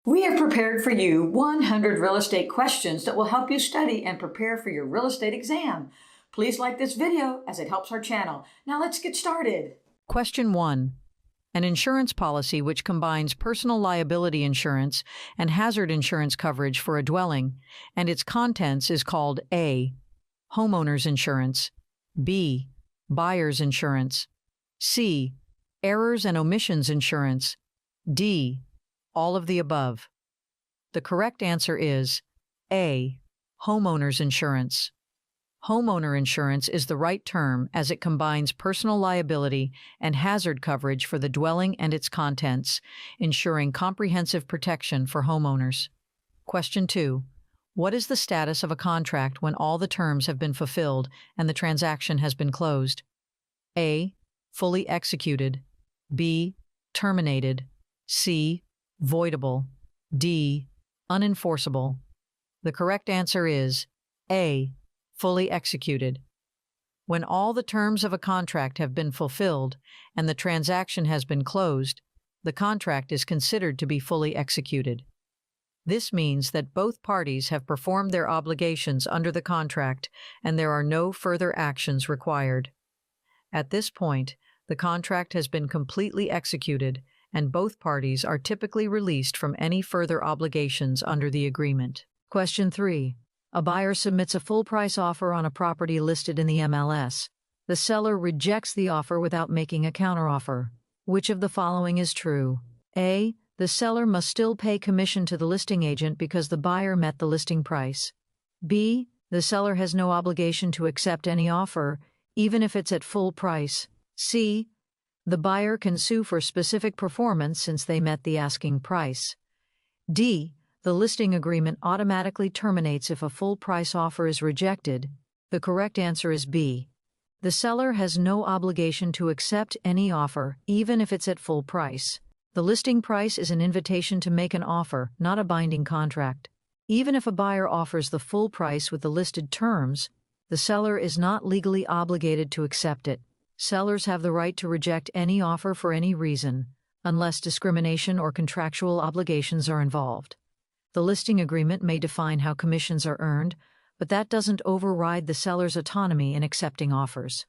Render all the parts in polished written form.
We have prepared for you 100 real estate questions that will help you study and prepare for your real estate exam. Please like this video as it helps our channel. Now let's get started. Question 1. An insurance policy which combines personal liability insurance and hazard insurance coverage for a dwelling and its contents is called A. Homeowner's insurance, B. Buyer's insurance, C. Errors and omissions insurance, D. All of the above. The correct answer is A. Homeowner's insurance. Homeowner insurance is the right term as it combines personal liability and hazard coverage for the dwelling and its contents, ensuring comprehensive protection for homeowners. Question 2. What is the status of a contract when all the terms have been fulfilled and the transaction has been closed? A. Fully executed, B. Terminated, C. Voidable, D. Unenforceable. The correct answer is A. Fully executed. When all the terms of a contract have been fulfilled and the transaction has been closed, the contract is considered to be fully executed. This means that both parties have performed their obligations under the contract and there are no further actions required. At this point, the contract has been completely executed and both parties are typically released from any further obligations under the agreement. Question 3. A buyer submits a full-price offer on a property listed in the MLS. The seller rejects the offer without making a counteroffer. Which of the following is true? A. The seller must still pay commission to the listing agent because the buyer met the listing price. B. The seller has no obligation to accept any offer, even if it's at full price. C. The buyer can sue for specific performance since they met the asking price. D. The listing agreement automatically terminates if a full-price offer is rejected. The correct answer is B. The seller has no obligation to accept any offer, even if it's at full price. The listing price is an invitation to make an offer, not a binding contract. Even if a buyer offers the full price with the listed terms, the seller is not legally obligated to accept it. Sellers have the right to reject any offer for any reason, unless discrimination or contractual obligations are involved. The listing agreement may define how commissions are earned, but that doesn't override the seller's autonomy in accepting offers.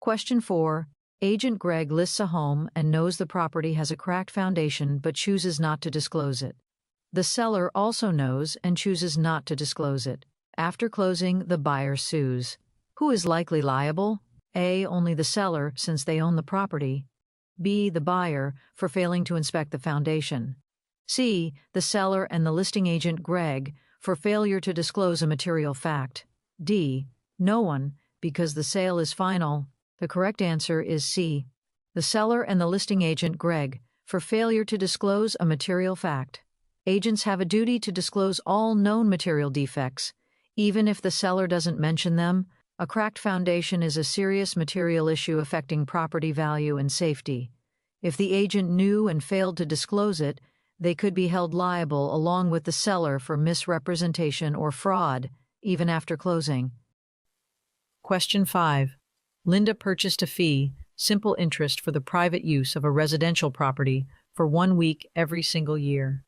Question 4. Agent Greg lists a home and knows the property has a cracked foundation but chooses not to disclose it. The seller also knows and chooses not to disclose it. After closing, the buyer sues. Who is likely liable? A. Only the seller, since they own the property. B. The buyer, for failing to inspect the foundation. C. The seller and the listing agent Greg, for failure to disclose a material fact. D. No one, because the sale is final. The correct answer is C. The seller and the listing agent Greg, for failure to disclose a material fact. Agents have a duty to disclose all known material defects, even if the seller doesn't mention them. A cracked foundation is a serious material issue affecting property value and safety. If the agent knew and failed to disclose it, they could be held liable along with the seller for misrepresentation or fraud, even after closing. Question 5. Linda purchased a fee, simple interest for the private use of a residential property for 1 week every single year.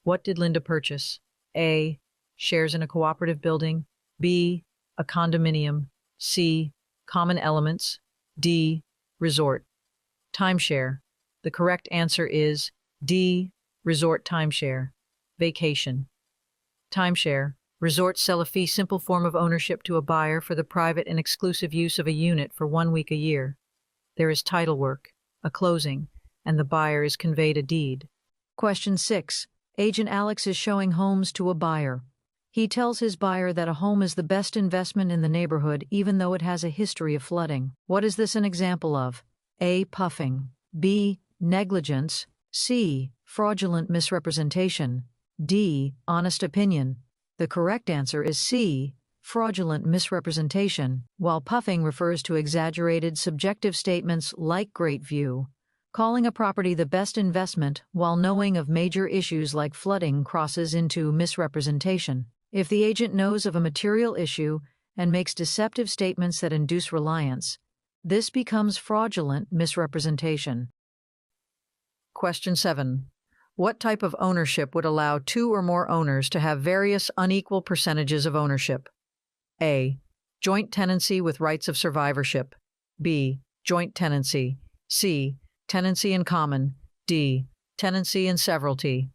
What did Linda purchase? A. Shares in a cooperative building. B. A condominium. C. Common elements. D. Resort. Timeshare. The correct answer is D. Resort timeshare. Vacation. Timeshare. Resorts sell a fee simple form of ownership to a buyer for the private and exclusive use of a unit for 1 week a year. There is title work, a closing, and the buyer is conveyed a deed. Question 6. Agent Alex is showing homes to a buyer. He tells his buyer that a home is the best investment in the neighborhood even though it has a history of flooding. What is this an example of? A. Puffing. B. Negligence. C. Fraudulent misrepresentation. D. Honest opinion. The correct answer is C. Fraudulent misrepresentation. While puffing refers to exaggerated subjective statements like great view, calling a property the best investment while knowing of major issues like flooding crosses into misrepresentation. If the agent knows of a material issue and makes deceptive statements that induce reliance, this becomes fraudulent misrepresentation. Question 7. What type of ownership would allow two or more owners to have various unequal percentages of ownership? A. Joint tenancy with rights of survivorship. B. Joint tenancy. C. Tenancy in common. D. Tenancy in severalty.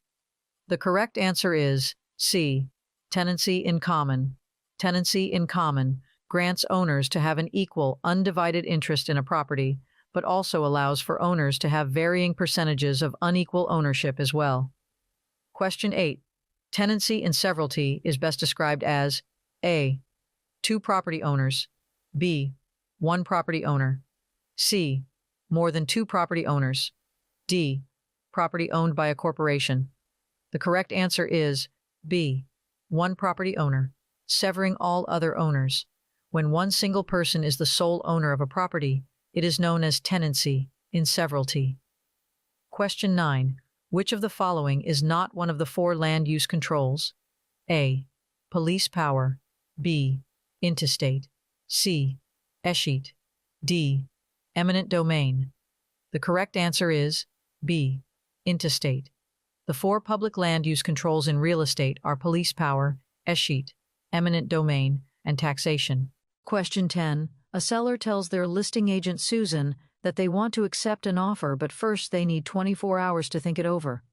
The correct answer is C. Tenancy in common. Tenancy in common grants owners to have an equal, undivided interest in a property, but also allows for owners to have varying percentages of unequal ownership as well. Question 8. Tenancy in severalty is best described as A. Two property owners. B. One property owner. C. More than two property owners. D. Property owned by a corporation. The correct answer is B. One property owner, severing all other owners. When one single person is the sole owner of a property, it is known as tenancy in severalty. Question 9. Which of the following is not one of the four land use controls? A. Police power. B. Intestate. C. Escheat. D. Eminent domain. The correct answer is B. Intestate. The four public land use controls in real estate are police power, escheat, eminent domain, and taxation. Question 10. A seller tells their listing agent Susan that they want to accept an offer, but first they need 24 hours to think it over.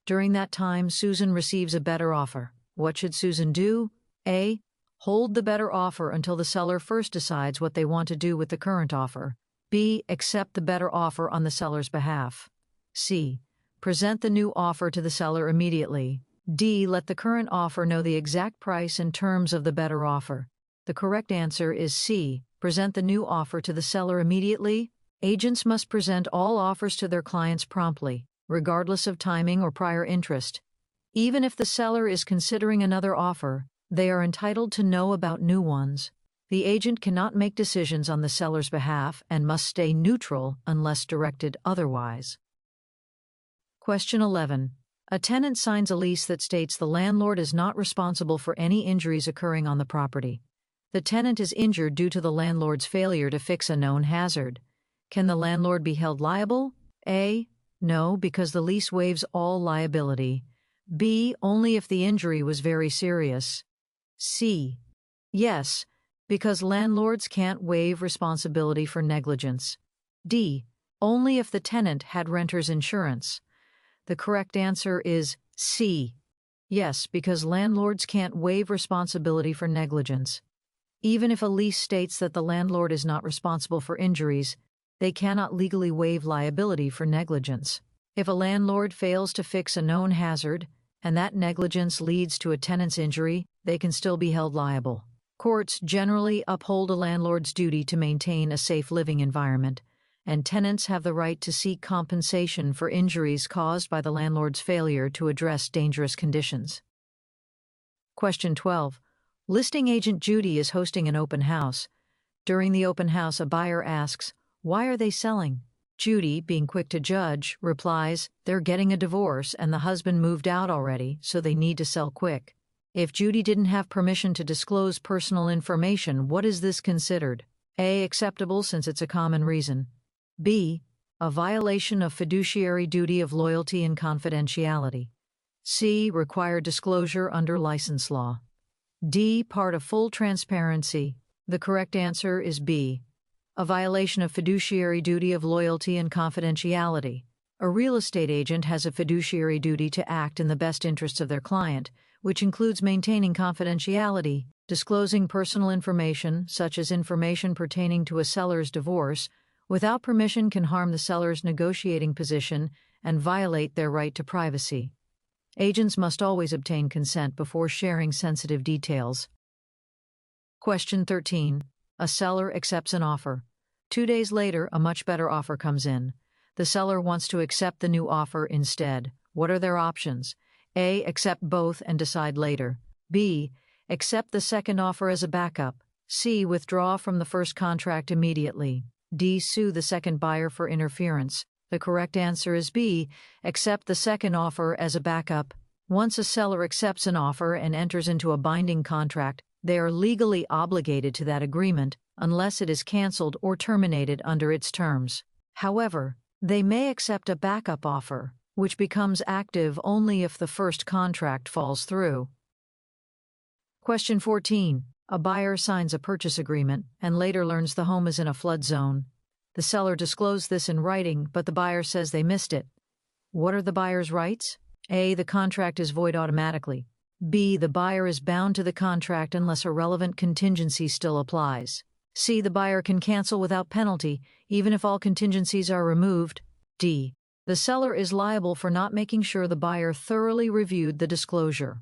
During that time, Susan receives a better offer. What should Susan do? A. Hold the better offer until the seller first decides what they want to do with the current offer. B. Accept the better offer on the seller's behalf. C. Present the new offer to the seller immediately. D. Let the current offer know the exact price and terms of the better offer. The correct answer is C. Present the new offer to the seller immediately. Agents must present all offers to their clients promptly, regardless of timing or prior interest. Even if the seller is considering another offer, they are entitled to know about new ones. The agent cannot make decisions on the seller's behalf and must stay neutral unless directed otherwise. Question 11. A tenant signs a lease that states the landlord is not responsible for any injuries occurring on the property. The tenant is injured due to the landlord's failure to fix a known hazard. Can the landlord be held liable? A. No, because the lease waives all liability. B. Only if the injury was very serious. C. Yes, because landlords can't waive responsibility for negligence. D. Only if the tenant had renter's insurance. The correct answer is C. Yes, because landlords can't waive responsibility for negligence. Even if a lease states that the landlord is not responsible for injuries, they cannot legally waive liability for negligence. If a landlord fails to fix a known hazard, and that negligence leads to a tenant's injury, they can still be held liable. Courts generally uphold a landlord's duty to maintain a safe living environment, and tenants have the right to seek compensation for injuries caused by the landlord's failure to address dangerous conditions. Question 12. Listing agent Judy is hosting an open house. During the open house, a buyer asks, "Why are they selling?" Judy, being quick to judge, replies, "They're getting a divorce and the husband moved out already, so they need to sell quick." If Judy didn't have permission to disclose personal information, what is this considered? A. Acceptable since it's a common reason. B. A violation of fiduciary duty of loyalty and confidentiality. C. Required disclosure under license law. D. Part of full transparency. The correct answer is B. A violation of fiduciary duty of loyalty and confidentiality. A real estate agent has a fiduciary duty to act in the best interests of their client, which includes maintaining confidentiality, disclosing personal information, such as information pertaining to a seller's divorce, without permission can harm the seller's negotiating position and violate their right to privacy. Agents must always obtain consent before sharing sensitive details. Question 13. A seller accepts an offer. 2 days later, a much better offer comes in. The seller wants to accept the new offer instead. What are their options? A. Accept both and decide later. B. Accept the second offer as a backup. C. Withdraw from the first contract immediately. D. Sue the second buyer for interference. The correct answer is B. Accept the second offer as a backup. Once a seller accepts an offer and enters into a binding contract, they are legally obligated to that agreement unless it is canceled or terminated under its terms. However, they may accept a backup offer, which becomes active only if the first contract falls through. Question 14. A buyer signs a purchase agreement and later learns the home is in a flood zone. The seller disclosed this in writing, but the buyer says they missed it. What are the buyer's rights? A. The contract is void automatically. B. The buyer is bound to the contract unless a relevant contingency still applies. C. The buyer can cancel without penalty, even if all contingencies are removed. D. The seller is liable for not making sure the buyer thoroughly reviewed the disclosure.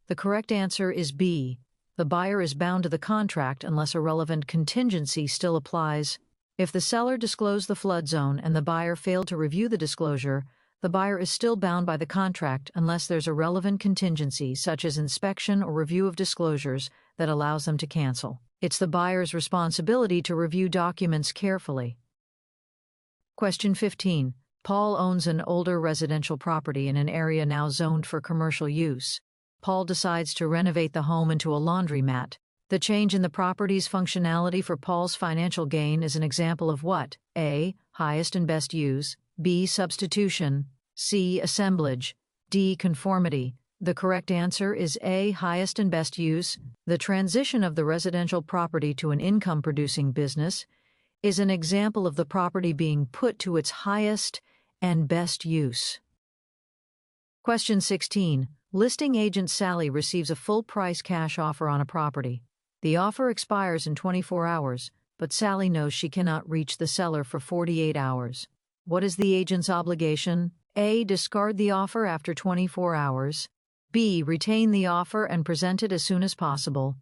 The correct answer is B. The buyer is bound to the contract unless a relevant contingency still applies. If the seller disclosed the flood zone and the buyer failed to review the disclosure, the buyer is still bound by the contract unless there's a relevant contingency, such as inspection or review of disclosures, that allows them to cancel. It's the buyer's responsibility to review documents carefully. Question 15. Paul owns an older residential property in an area now zoned for commercial use. Paul decides to renovate the home into a laundromat. The change in the property's functionality for Paul's financial gain is an example of what? A. Highest and best use. B. Substitution. C. Assemblage. D. Conformity. The correct answer is A. Highest and best use. The transition of the residential property to an income-producing business is an example of the property being put to its highest and best use. Question 16. Listing agent Sally receives a full-price cash offer on a property. The offer expires in 24 hours, but Sally knows she cannot reach the seller for 48 hours. What is the agent's obligation? A. Discard the offer after 24 hours. B. Retain the offer and present it as soon as possible.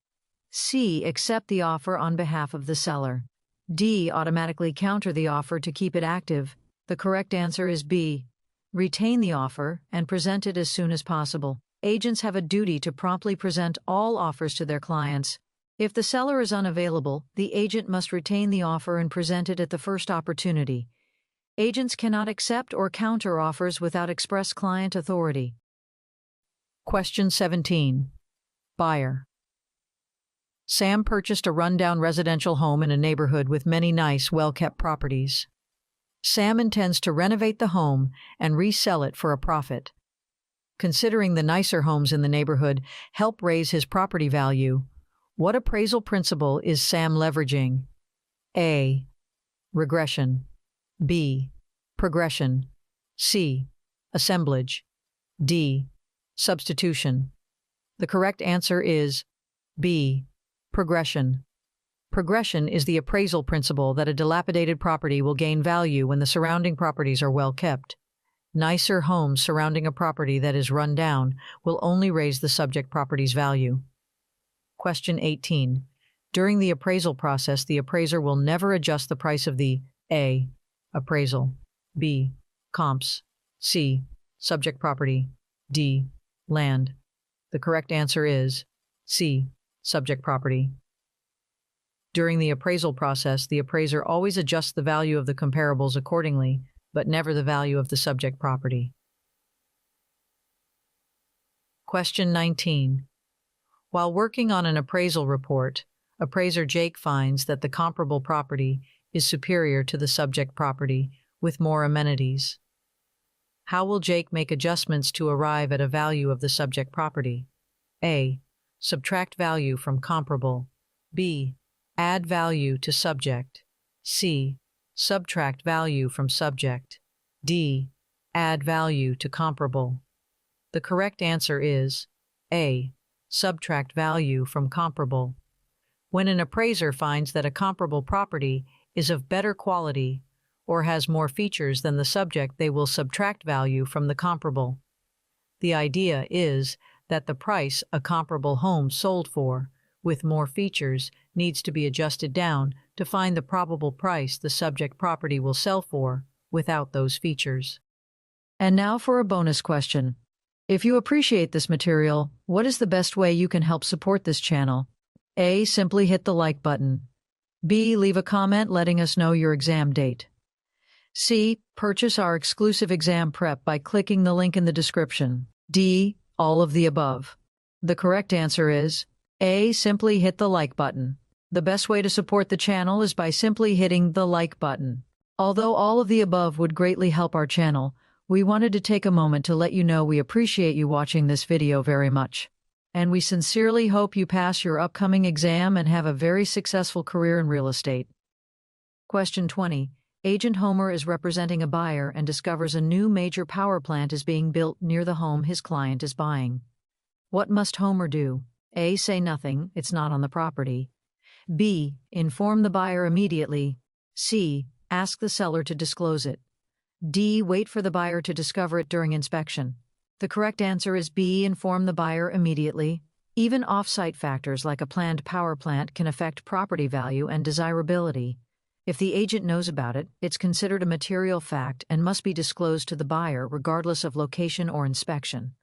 C. Accept the offer on behalf of the seller. D. Automatically counter the offer to keep it active. The correct answer is B. Retain the offer and present it as soon as possible. Agents have a duty to promptly present all offers to their clients. If the seller is unavailable, the agent must retain the offer and present it at the first opportunity. Agents cannot accept or counter offers without express client authority. Question 17. Buyer. Sam purchased a rundown residential home in a neighborhood with many nice, well-kept properties. Sam intends to renovate the home and resell it for a profit. Considering the nicer homes in the neighborhood help raise his property value, what appraisal principle is Sam leveraging? A. Regression. B. Progression. C. Assemblage. D. Substitution. The correct answer is B. Progression. Progression is the appraisal principle that a dilapidated property will gain value when the surrounding properties are well kept. Nicer homes surrounding a property that is run down will only raise the subject property's value. Question 18. During the appraisal process, the appraiser will never adjust the price of the A. Appraisal. B. Comps. C. Subject property. D. Land. The correct answer is C. Subject property. During the appraisal process, the appraiser always adjusts the value of the comparables accordingly, but never the value of the subject property. Question 19. While working on an appraisal report, appraiser Jake finds that the comparable property is superior to the subject property with more amenities. How will Jake make adjustments to arrive at a value of the subject property? A. Subtract value from comparable. B. Add value to subject. C. Subtract value from subject. D. Add value to comparable. The correct answer is A. Subtract value from comparable. When an appraiser finds that a comparable property is of better quality or has more features than the subject, they will subtract value from the comparable. The idea is that the price a comparable home sold for, with more features, needs to be adjusted down to find the probable price the subject property will sell for without those features. And now for a bonus question. If you appreciate this material, what is the best way you can help support this channel? A. Simply hit the like button. B. Leave a comment letting us know your exam date. C. Purchase our exclusive exam prep by clicking the link in the description. D. All of the above. The correct answer is A. Simply hit the like button. The best way to support the channel is by simply hitting the like button. Although all of the above would greatly help our channel, We wanted to take a moment to let you know we appreciate you watching this video very much. And we sincerely hope you pass your upcoming exam and have a very successful career in real estate. Question 20. Agent Homer is representing a buyer and discovers a new major power plant is being built near the home his client is buying. What must Homer do? A. Say nothing, it's not on the property. B. Inform the buyer immediately. C. Ask the seller to disclose it. D. Wait for the buyer to discover it during inspection. The correct answer is B. Inform the buyer immediately. Even off-site factors like a planned power plant can affect property value and desirability. If the agent knows about it, it's considered a material fact and must be disclosed to the buyer regardless of location or inspection.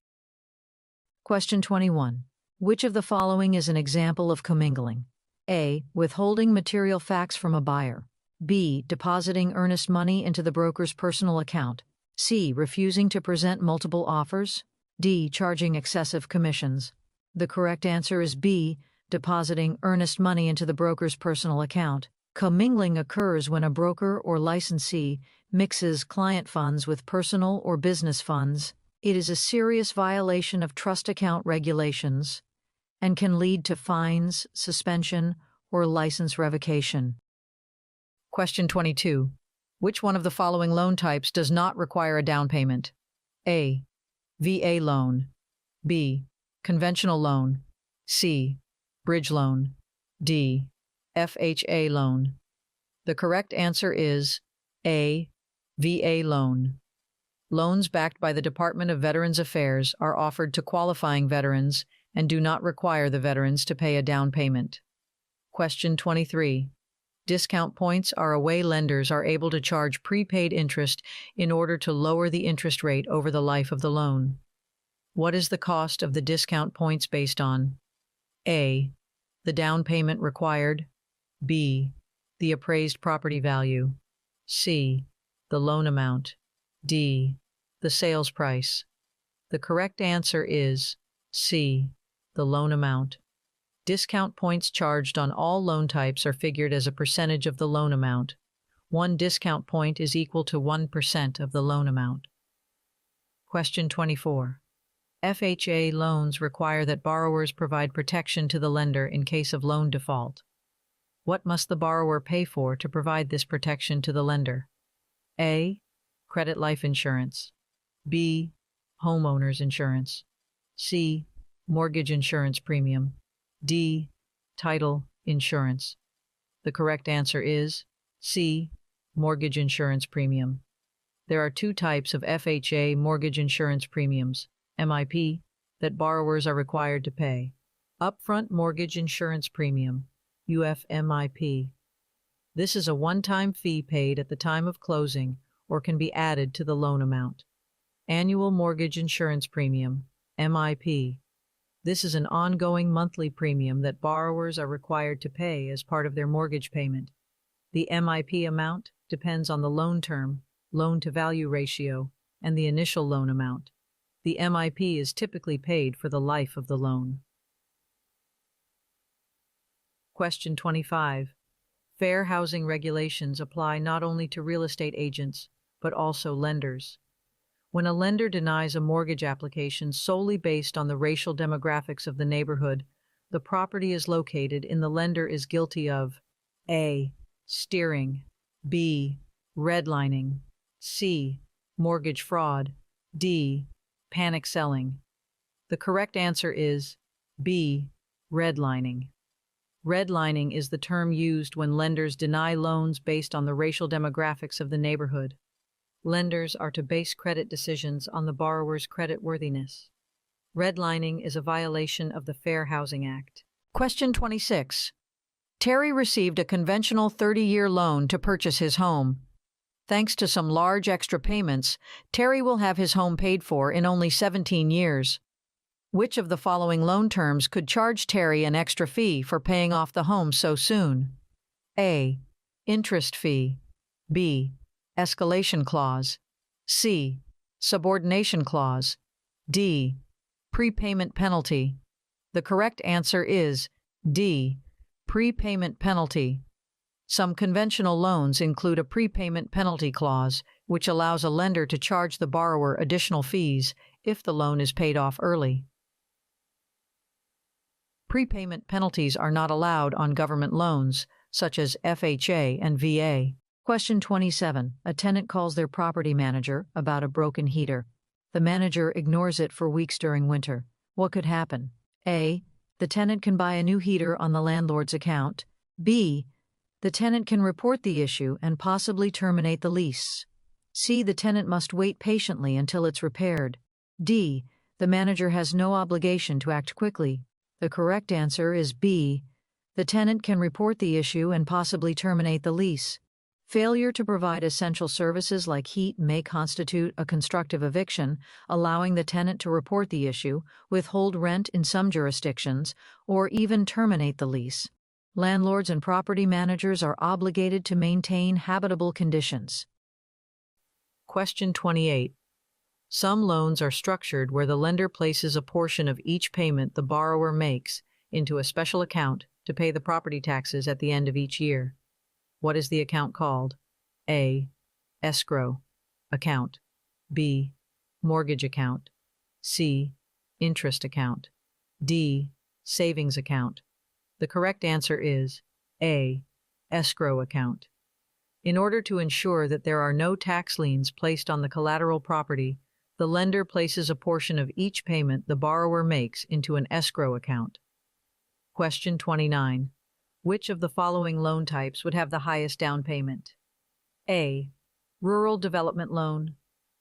Question 21. Which of the following is an example of commingling? A. Withholding material facts from a buyer. B. Depositing earnest money into the broker's personal account. C. Refusing to present multiple offers. D. Charging excessive commissions. The correct answer is B. Depositing earnest money into the broker's personal account. Commingling occurs when a broker or licensee mixes client funds with personal or business funds. It is a serious violation of trust account regulations and can lead to fines, suspension, or license revocation. Question 22. Which one of the following loan types does not require a down payment? A. VA loan. B. Conventional loan. C. Bridge loan. D. FHA loan. The correct answer is A. VA loan. Loans backed by the Department of Veterans Affairs are offered to qualifying veterans and do not require the veterans to pay a down payment. Question 23. Discount points are a way lenders are able to charge prepaid interest in order to lower the interest rate over the life of the loan. What is the cost of the discount points based on? A. The down payment required. B. The appraised property value. C. The loan amount. D. The sales price. The correct answer is C. The loan amount. Discount points charged on all loan types are figured as a percentage of the loan amount. One discount point is equal to 1% of the loan amount. Question 24. FHA loans require that borrowers provide protection to the lender in case of loan default. What must the borrower pay for to provide this protection to the lender? A. Credit life insurance. B. Homeowner's insurance. C. Mortgage insurance premium. D. Title insurance. The correct answer is C. Mortgage insurance premium. There are two types of FHA mortgage insurance premiums, MIP, that borrowers are required to pay. Upfront mortgage insurance premium, UFMIP. This is a one-time fee paid at the time of closing or can be added to the loan amount. Annual mortgage insurance premium, MIP. This is an ongoing monthly premium that borrowers are required to pay as part of their mortgage payment. The MIP amount depends on the loan term, loan-to-value ratio, and the initial loan amount. The MIP is typically paid for the life of the loan. Question 25. Fair housing regulations apply not only to real estate agents, but also lenders. When a lender denies a mortgage application solely based on the racial demographics of the neighborhood the property is located in, the lender is guilty of A. Steering. B. Redlining. C. Mortgage fraud. D. Panic selling. The correct answer is B. Redlining. Redlining is the term used when lenders deny loans based on the racial demographics of the neighborhood. Lenders are to base credit decisions on the borrower's creditworthiness. Redlining is a violation of the Fair Housing Act. Question 26. Terry received a conventional 30-year loan to purchase his home. Thanks to some large extra payments, Terry will have his home paid for in only 17 years. Which of the following loan terms could charge Terry an extra fee for paying off the home so soon? A. Interest fee. B. Escalation clause. C. Subordination clause. D. Prepayment penalty. The correct answer is D. Prepayment penalty. Some conventional loans include a prepayment penalty clause, which allows a lender to charge the borrower additional fees if the loan is paid off early. Prepayment penalties are not allowed on government loans, such as FHA and VA. Question 27. A tenant calls their property manager about a broken heater. The manager ignores it for weeks during winter. What could happen? A. The tenant can buy a new heater on the landlord's account. B. The tenant can report the issue and possibly terminate the lease. C. The tenant must wait patiently until it's repaired. D. The manager has no obligation to act quickly. The correct answer is B. The tenant can report the issue and possibly terminate the lease. Failure to provide essential services like heat may constitute a constructive eviction, allowing the tenant to report the issue, withhold rent in some jurisdictions, or even terminate the lease. Landlords and property managers are obligated to maintain habitable conditions. Question 28. Some loans are structured where the lender places a portion of each payment the borrower makes into a special account to pay the property taxes at the end of each year. What is the account called? A. Escrow account. B. Mortgage account. C. Interest account. D. Savings account. The correct answer is A. Escrow account. In order to ensure that there are no tax liens placed on the collateral property, the lender places a portion of each payment the borrower makes into an escrow account. Question 29. Which of the following loan types would have the highest down payment? A. Rural development loan.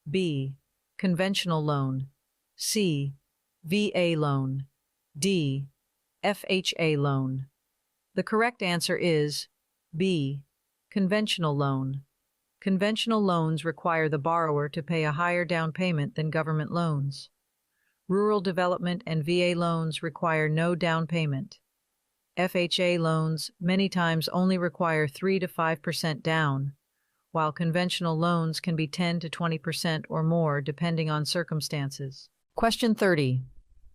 B. Conventional loan. C. VA loan. D. FHA loan. The correct answer is B. Conventional loan. Conventional loans require the borrower to pay a higher down payment than government loans. Rural development and VA loans require no down payment. FHA loans many times only require 3 to 5% down, while conventional loans can be 10 to 20% or more depending on circumstances. Question 30.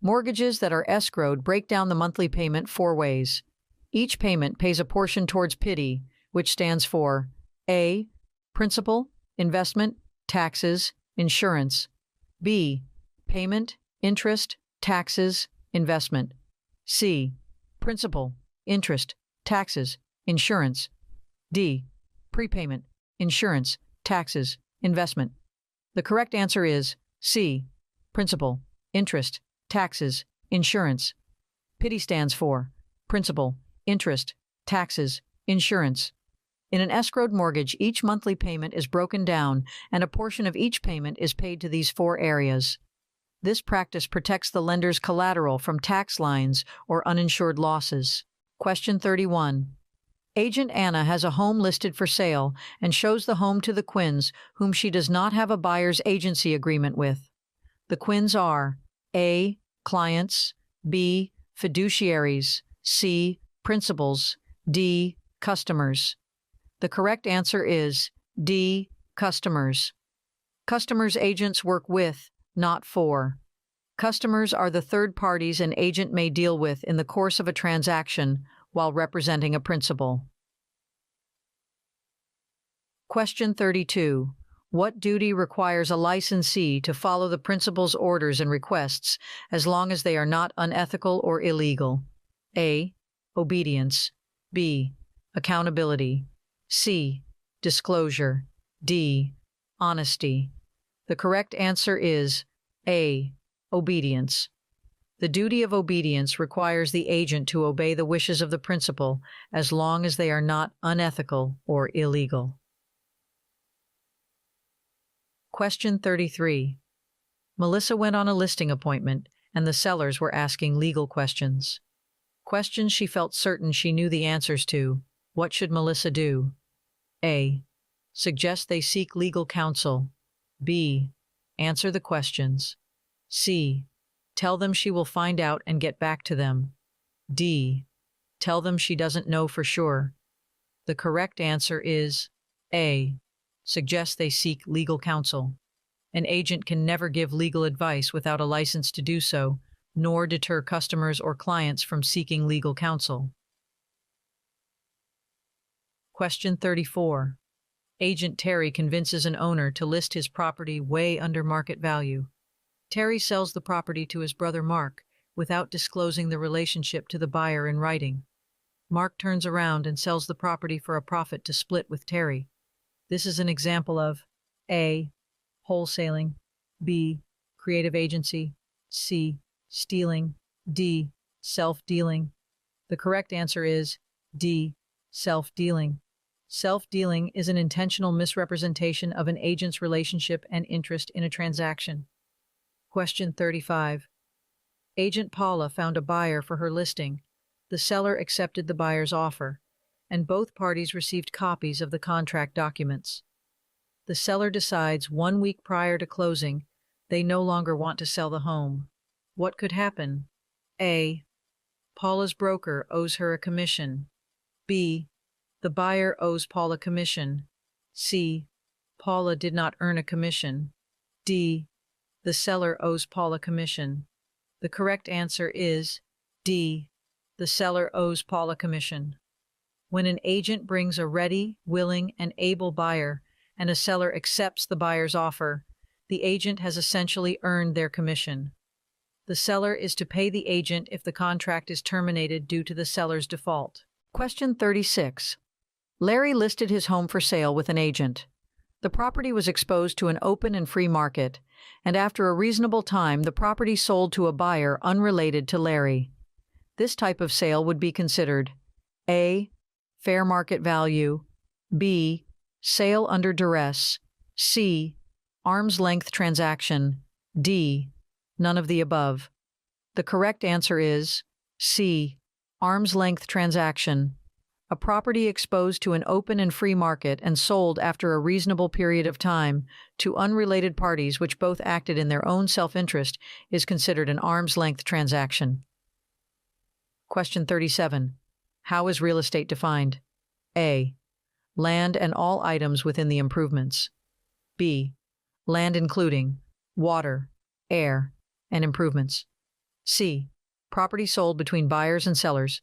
Mortgages that are escrowed break down the monthly payment 4 ways. Each payment pays a portion towards PITI, which stands for A. Principal, investment, taxes, insurance. B. Payment, interest, taxes, investment. C. Principal, interest, taxes, insurance. D. Prepayment, insurance, taxes, investment. The correct answer is C. Principal, interest, taxes, insurance. PITI stands for Principal, Interest, Taxes, Insurance. In an escrowed mortgage, each monthly payment is broken down and a portion of each payment is paid to these 4 areas. This practice protects the lender's collateral from tax lines or uninsured losses. Question 31. Agent Anna has a home listed for sale and shows the home to the Quinns, whom she does not have a buyer's agency agreement with. The Quinns are A. Clients, B. Fiduciaries, C. Principals, D. Customers. The correct answer is D. Customers. Customers agents work with, not for. Customers are the third parties an agent may deal with in the course of a transaction while representing a principal. Question 32. What duty requires a licensee to follow the principal's orders and requests as long as they are not unethical or illegal? A. Obedience. B. Accountability. C. Disclosure. D. Honesty. The correct answer is A. Obedience. The duty of obedience requires the agent to obey the wishes of the principal as long as they are not unethical or illegal. Question 33. Melissa went on a listing appointment, and the sellers were asking legal questions. Questions she felt certain she knew the answers to. What should Melissa do? A. Suggest they seek legal counsel. B. Answer the questions. C. Tell them she will find out and get back to them. D. Tell them she doesn't know for sure. The correct answer is A. Suggest they seek legal counsel. An agent can never give legal advice without a license to do so, nor deter customers or clients from seeking legal counsel. Question 34. Agent Terry convinces an owner to list his property way under market value. Terry sells the property to his brother Mark without disclosing the relationship to the buyer in writing. Mark turns around and sells the property for a profit to split with Terry. This is an example of A. Wholesaling, B. Creative agency, C. Stealing, D. Self-dealing. The correct answer is D. Self-dealing. Self-dealing is an intentional misrepresentation of an agent's relationship and interest in a transaction. Question 35. Agent Paula found a buyer for her listing. The seller accepted the buyer's offer, and both parties received copies of the contract documents. The seller decides 1 week prior to closing they no longer want to sell the home. What could happen? A. Paula's broker owes her a commission. B. The buyer owes Paula commission. C. Paula did not earn a commission. D. The seller owes Paula commission. The correct answer is D. The seller owes Paula commission. When an agent brings a ready, willing, and able buyer, and a seller accepts the buyer's offer, the agent has essentially earned their commission. The seller is to pay the agent if the contract is terminated due to the seller's default. Question 36. Larry listed his home for sale with an agent. The property was exposed to an open and free market, and after a reasonable time, the property sold to a buyer unrelated to Larry. This type of sale would be considered A. Fair market value, B. Sale under duress, C. Arm's length transaction, D. None of the above. The correct answer is C. Arm's length transaction. A property exposed to an open and free market and sold after a reasonable period of time to unrelated parties which both acted in their own self-interest is considered an arm's length transaction. Question 37. How is real estate defined? A. Land and all items within the improvements. B. Land including water, air, and improvements. C. Property sold between buyers and sellers.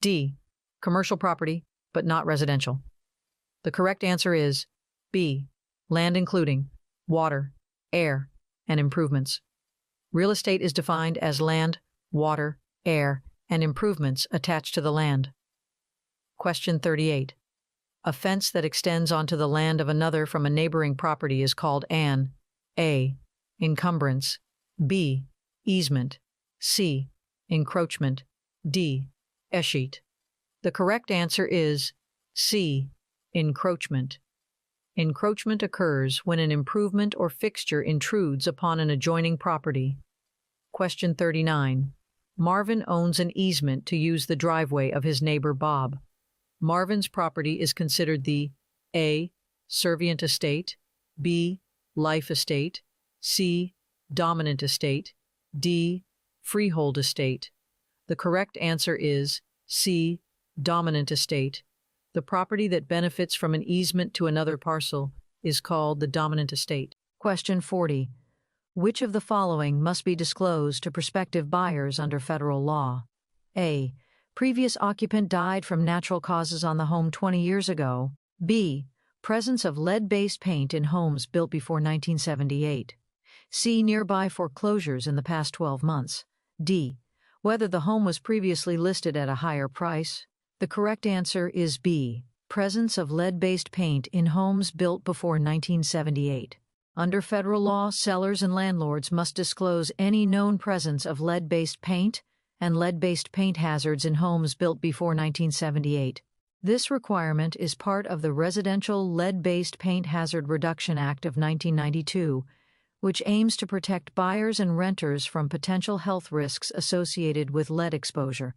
D. Commercial property, but not residential. The correct answer is B. Land including water, air, and improvements. Real estate is defined as land, water, air, and improvements attached to the land. Question 38. A fence that extends onto the land of another from a neighboring property is called an A. Encumbrance, B. Easement, C. Encroachment, D. Escheat. The correct answer is C. Encroachment. Encroachment occurs when an improvement or fixture intrudes upon an adjoining property. Question 39. Marvin owns an easement to use the driveway of his neighbor Bob. Marvin's property is considered the A. Servient estate, B. Life estate, C. Dominant estate, D. Freehold estate. The correct answer is C. Dominant estate. The property that benefits from an easement to another parcel is called the dominant estate. Question 40. Which of the following must be disclosed to prospective buyers under federal law? A. Previous occupant died from natural causes on the home 20 years ago. B. Presence of lead-based paint in homes built before 1978. C. Nearby foreclosures in the past 12 months. D. Whether the home was previously listed at a higher price. The correct answer is B. Presence of lead-based paint in homes built before 1978. Under federal law, sellers and landlords must disclose any known presence of lead-based paint and lead-based paint hazards in homes built before 1978. This requirement is part of the Residential Lead-Based Paint Hazard Reduction Act of 1992, which aims to protect buyers and renters from potential health risks associated with lead exposure.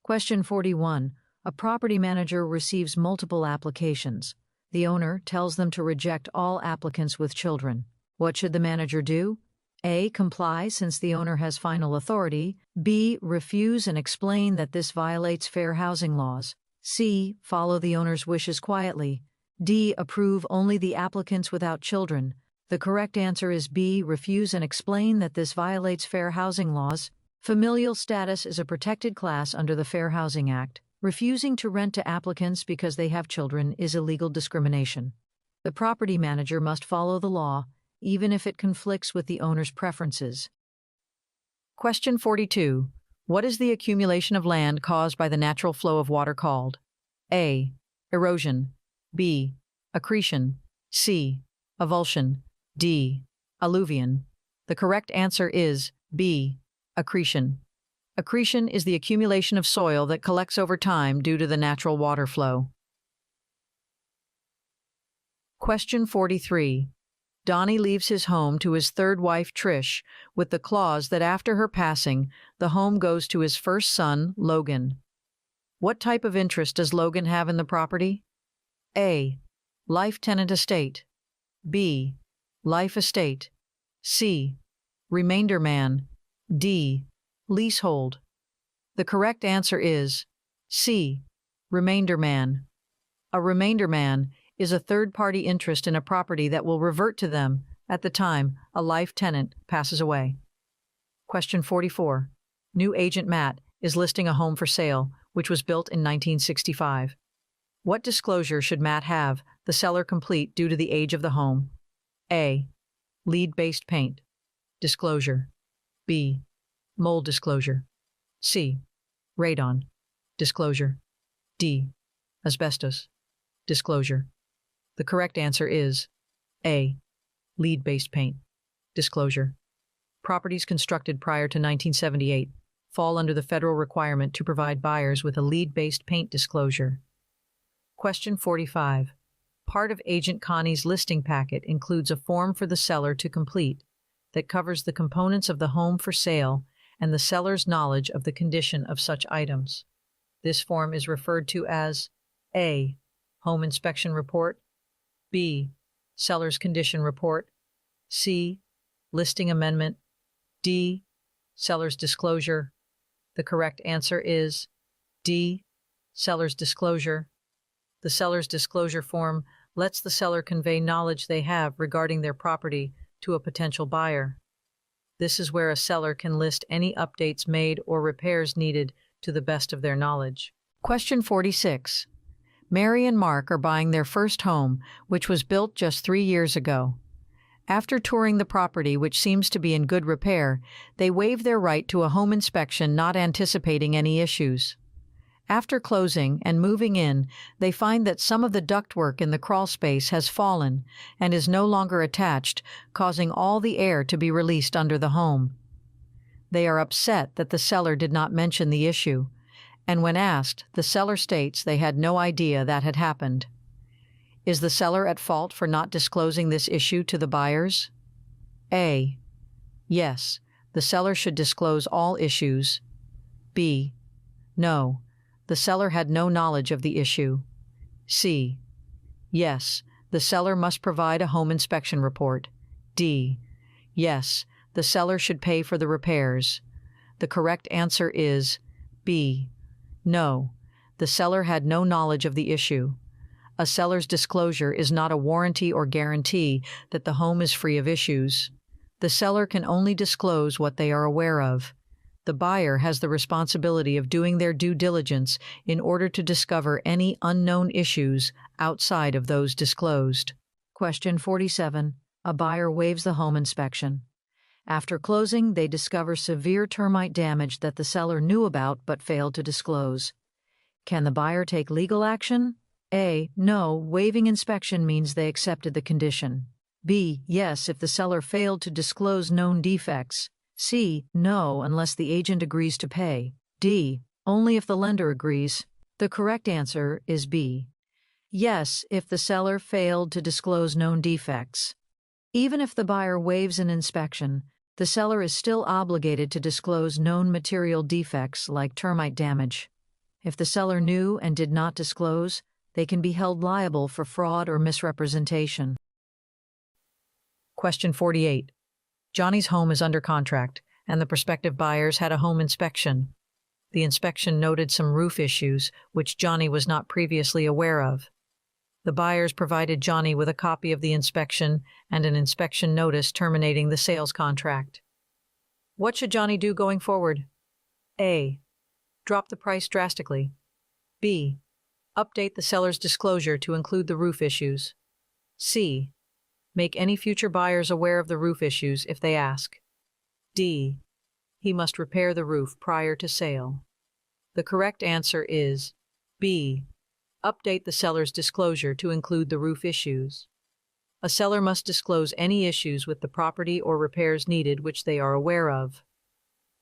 Question 41. A property manager receives multiple applications. The owner tells them to reject all applicants with children. What should the manager do? A. Comply since the owner has final authority. B. Refuse and explain that this violates fair housing laws. C. Follow the owner's wishes quietly. D. Approve only the applicants without children. The correct answer is B. Refuse and explain that this violates fair housing laws. Familial status is a protected class under the Fair Housing Act. Refusing to rent to applicants because they have children is illegal discrimination. The property manager must follow the law, even if it conflicts with the owner's preferences. Question 42. What is the accumulation of land caused by the natural flow of water called? A. Erosion. B. Accretion. C. Avulsion. D. Alluvion. The correct answer is B. Accretion. Accretion is the accumulation of soil that collects over time due to the natural water flow. Question 43. Donnie leaves his home to his third wife, Trish, with the clause that after her passing, the home goes to his first son, Logan. What type of interest does Logan have in the property? A. Life tenant estate. B. Life estate. C. Remainder man. D. Leasehold. The correct answer is C. Remainder man. A remainder man is a third-party interest in a property that will revert to them at the time a life tenant passes away. Question 44. New agent Matt is listing a home for sale, which was built in 1965. What disclosure should Matt have the seller complete due to the age of the home? A. Lead-based paint. Disclosure. B. Mold disclosure. C. Radon. Disclosure. D. Asbestos. Disclosure. The correct answer is A. Lead-based paint. Disclosure. Properties constructed prior to 1978 fall under the federal requirement to provide buyers with a lead-based paint disclosure. Question 45. Part of Agent Connie's listing packet includes a form for the seller to complete that covers the components of the home for sale and the seller's knowledge of the condition of such items. This form is referred to as A. Home inspection report. B. Seller's condition report. C. Listing amendment. D. Seller's disclosure. The correct answer is D. Seller's disclosure. The seller's disclosure form lets the seller convey knowledge they have regarding their property to a potential buyer. This is where a seller can list any updates made or repairs needed to the best of their knowledge. Question 46. Mary and Mark are buying their first home, which was built just 3 years ago. After touring the property, which seems to be in good repair, they waive their right to a home inspection, not anticipating any issues. After closing and moving in, they find that some of the ductwork in the crawl space has fallen and is no longer attached, causing all the air to be released under the home. They are upset that the seller did not mention the issue, and when asked, the seller states they had no idea that had happened. Is the seller at fault for not disclosing this issue to the buyers? A. Yes, the seller should disclose all issues. B. No, the seller had no knowledge of the issue. C. Yes, the seller must provide a home inspection report. D. Yes, the seller should pay for the repairs. The correct answer is B. No, the seller had no knowledge of the issue. A seller's disclosure is not a warranty or guarantee that the home is free of issues. The seller can only disclose what they are aware of. The buyer has the responsibility of doing their due diligence in order to discover any unknown issues outside of those disclosed. Question 47. A buyer waives the home inspection. After closing, they discover severe termite damage that the seller knew about but failed to disclose. Can the buyer take legal action? A. No, waiving inspection means they accepted the condition. B. Yes, if the seller failed to disclose known defects. C. No, unless the agent agrees to pay. D. Only if the lender agrees. The correct answer is B. Yes, if the seller failed to disclose known defects. Even if the buyer waives an inspection, the seller is still obligated to disclose known material defects like termite damage. If the seller knew and did not disclose, they can be held liable for fraud or misrepresentation. Question 48. Johnny's home is under contract, and the prospective buyers had a home inspection. The inspection noted some roof issues, which Johnny was not previously aware of. The buyers provided Johnny with a copy of the inspection and an inspection notice terminating the sales contract. What should Johnny do going forward? A. Drop the price drastically. B. Update the seller's disclosure to include the roof issues. C. Make any future buyers aware of the roof issues if they ask. D. He must repair the roof prior to sale. The correct answer is B. Update the seller's disclosure to include the roof issues. A seller must disclose any issues with the property or repairs needed which they are aware of.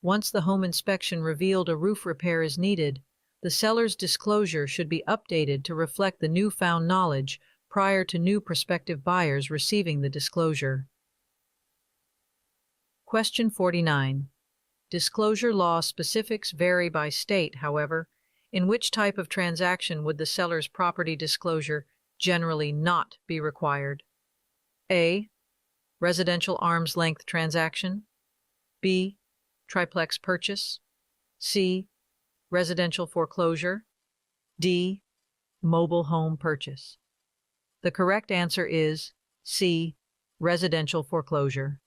Once the home inspection revealed a roof repair is needed, the seller's disclosure should be updated to reflect the newfound knowledge prior to new prospective buyers receiving the disclosure. Question 49. Disclosure law specifics vary by state, however. In which type of transaction would the seller's property disclosure generally not be required? A. Residential arm's length transaction. B. Triplex purchase. C. Residential foreclosure. D. Mobile home purchase. The correct answer is C. Residential foreclosure.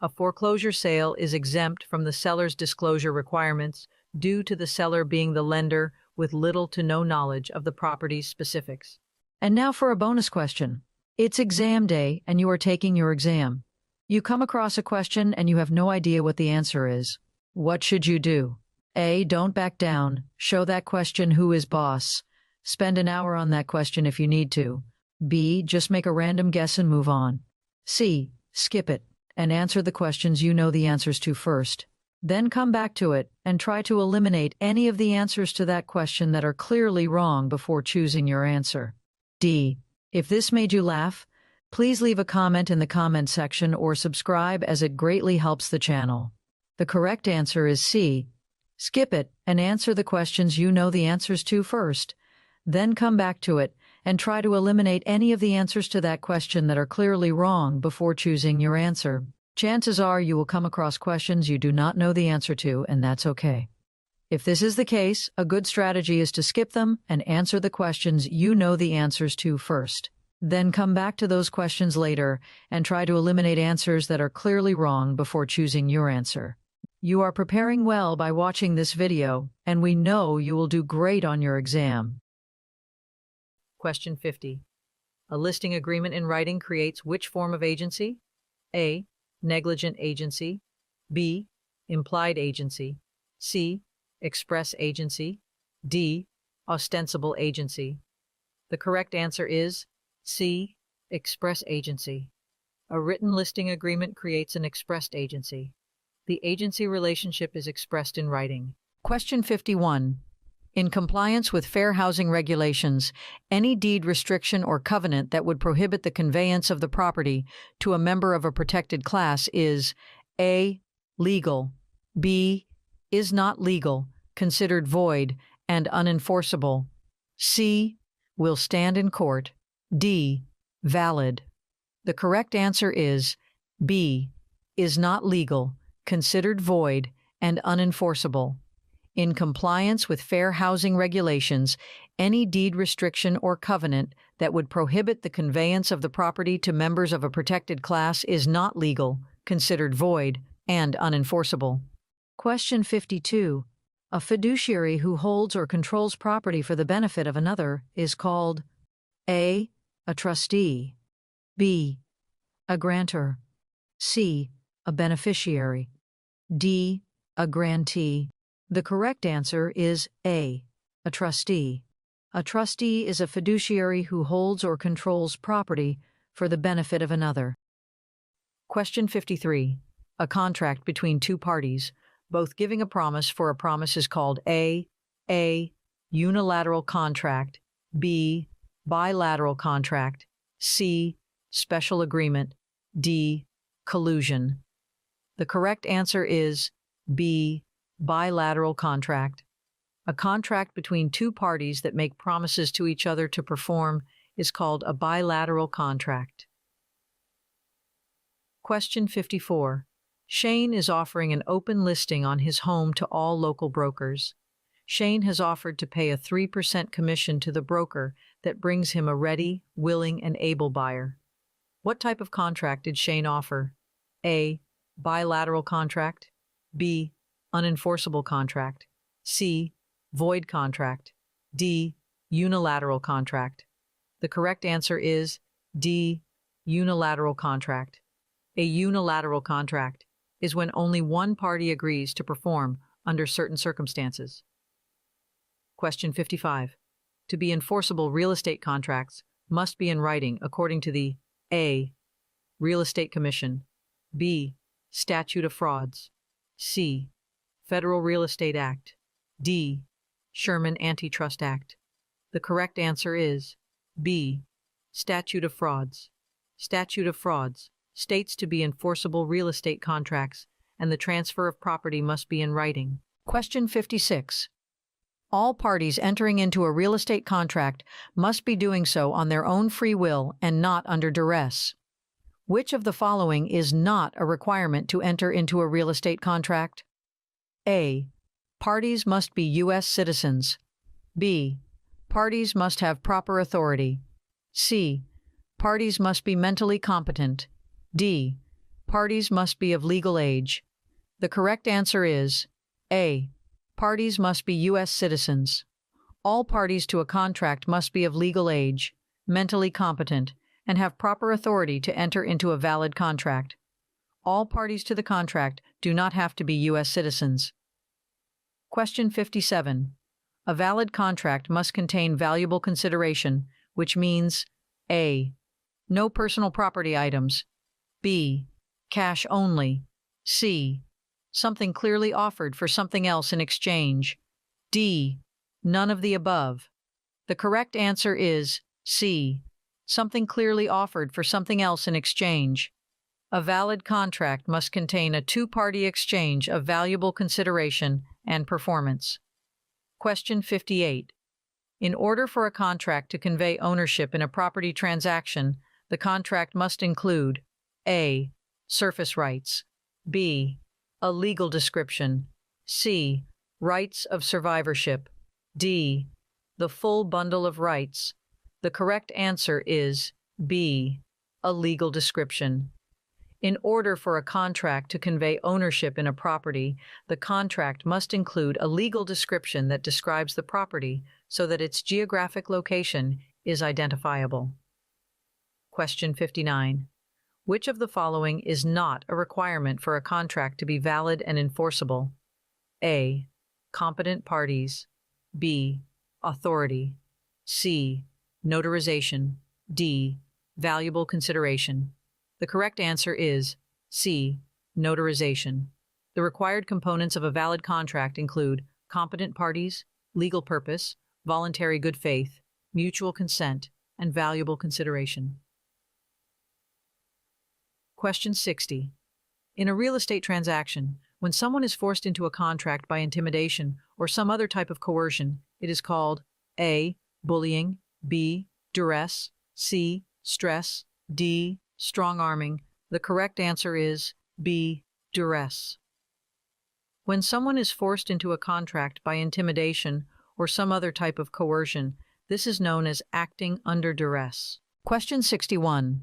A foreclosure sale is exempt from the seller's disclosure requirements due to the seller being the lender with little to no knowledge of the property's specifics. And now for a bonus question. It's exam day and you are taking your exam. You come across a question and you have no idea what the answer is. What should you do? A. Don't back down. Show that question who is boss. Spend an hour on that question if you need to. B. Just make a random guess and move on. C. Skip it and answer the questions you know the answers to first. Then come back to it and try to eliminate any of the answers to that question that are clearly wrong before choosing your answer. D. If this made you laugh, please leave a comment in the comment section or subscribe as it greatly helps the channel. The correct answer is C. Skip it and answer the questions you know the answers to first. Then come back to it and try to eliminate any of the answers to that question that are clearly wrong before choosing your answer. Chances are you will come across questions you do not know the answer to, and that's okay. If this is the case, a good strategy is to skip them and answer the questions you know the answers to first. Then come back to those questions later and try to eliminate answers that are clearly wrong before choosing your answer. You are preparing well by watching this video, and we know you will do great on your exam. Question 50. A listing agreement in writing creates which form of agency? A. Negligent agency. B. Implied agency. C. Express agency. D. Ostensible agency. The correct answer is C. Express agency. A written listing agreement creates an expressed agency. The agency relationship is expressed in writing. Question 51. In compliance with fair housing regulations, any deed restriction or covenant that would prohibit the conveyance of the property to a member of a protected class is A. Legal, B. Is not legal, considered void, and unenforceable, C. Will stand in court, D. Valid. The correct answer is B. Is not legal, considered void, and unenforceable. In compliance with fair housing regulations, any deed restriction or covenant that would prohibit the conveyance of the property to members of a protected class is not legal, considered void, and unenforceable. Question 52. A fiduciary who holds or controls property for the benefit of another is called A. A trustee, B. A grantor, C. A beneficiary, D. A grantee. The correct answer is A. A trustee. A trustee is a fiduciary who holds or controls property for the benefit of another. Question 53. A contract between two parties, both giving a promise for a promise is called A. Unilateral contract, B. Bilateral contract, C. Special agreement, D. Collusion. The correct answer is B. Bilateral contract. A contract between two parties that make promises to each other to perform is called a bilateral contract. Question 54. Shane is offering an open listing on his home to all local brokers. Shane has offered to pay a 3% commission to the broker that brings him a ready, willing, and able buyer. What type of contract did Shane offer? A. Bilateral contract. B. Unenforceable contract. C. Void contract. D. Unilateral contract. The correct answer is D. Unilateral contract. A unilateral contract is when only one party agrees to perform under certain circumstances. Question 55. To be enforceable, real estate contracts must be in writing according to the A. Real Estate Commission, B. Statute of Frauds, C. Federal Real Estate Act, D. Sherman Antitrust Act. The correct answer is B. Statute of Frauds. Statute of Frauds states to be enforceable real estate contracts, and the transfer of property must be in writing. Question 56. All parties entering into a real estate contract must be doing so on their own free will and not under duress. Which of the following is not a requirement to enter into a real estate contract? A. Parties must be U.S. citizens. B. Parties must have proper authority. C. Parties must be mentally competent. D. Parties must be of legal age. The correct answer is A. Parties must be U.S. citizens. All parties to a contract must be of legal age, mentally competent, and have proper authority to enter into a valid contract. All parties to the contract do not have to be U.S. citizens. Question 57. A valid contract must contain valuable consideration, which means A. No personal property items. B. Cash only. C. Something clearly offered for something else in exchange. D. None of the above. The correct answer is C. Something clearly offered for something else in exchange. A valid contract must contain a two-party exchange of valuable consideration and performance. Question 58. In order for a contract to convey ownership in a property transaction, the contract must include A. Surface rights. B. A legal description. C. Rights of survivorship. D. The full bundle of rights. The correct answer is B. A legal description. In order for a contract to convey ownership in a property, the contract must include a legal description that describes the property so that its geographic location is identifiable. Question 59. Which of the following is not a requirement for a contract to be valid and enforceable? A. Competent parties. B. Authority. C. Notarization. D. Valuable consideration. The correct answer is C. Notarization. The required components of a valid contract include competent parties, legal purpose, voluntary good faith, mutual consent, and valuable consideration. Question 60. In a real estate transaction, when someone is forced into a contract by intimidation or some other type of coercion, it is called A. Bullying, B. Duress, C. Stress, D. Strong-arming. The correct answer is B. Duress. When someone is forced into a contract by intimidation or some other type of coercion, this is known as acting under duress. Question 61.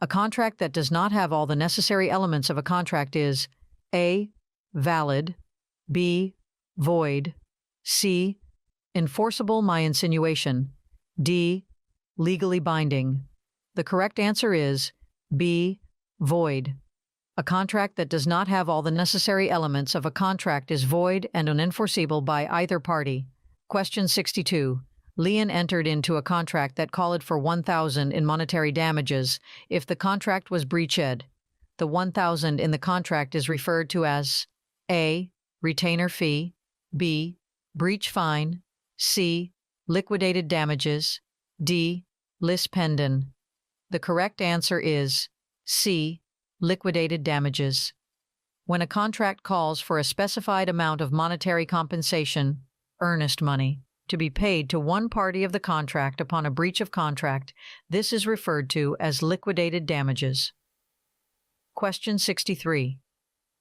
A contract that does not have all the necessary elements of a contract is A. Valid, B. Void, C. Enforceable by insinuation, D. Legally binding. The correct answer is B. Void. A contract that does not have all the necessary elements of a contract is void and unenforceable by either party. Question 62. Lien entered into a contract that called for $1,000 in monetary damages if the contract was breached. The $1,000 in the contract is referred to as A. Retainer fee, B. Breach fine, C. Liquidated damages, D. Lis pendens. The correct answer is C. Liquidated damages. When a contract calls for a specified amount of monetary compensation, earnest money, to be paid to one party of the contract upon a breach of contract, this is referred to as liquidated damages. Question 63.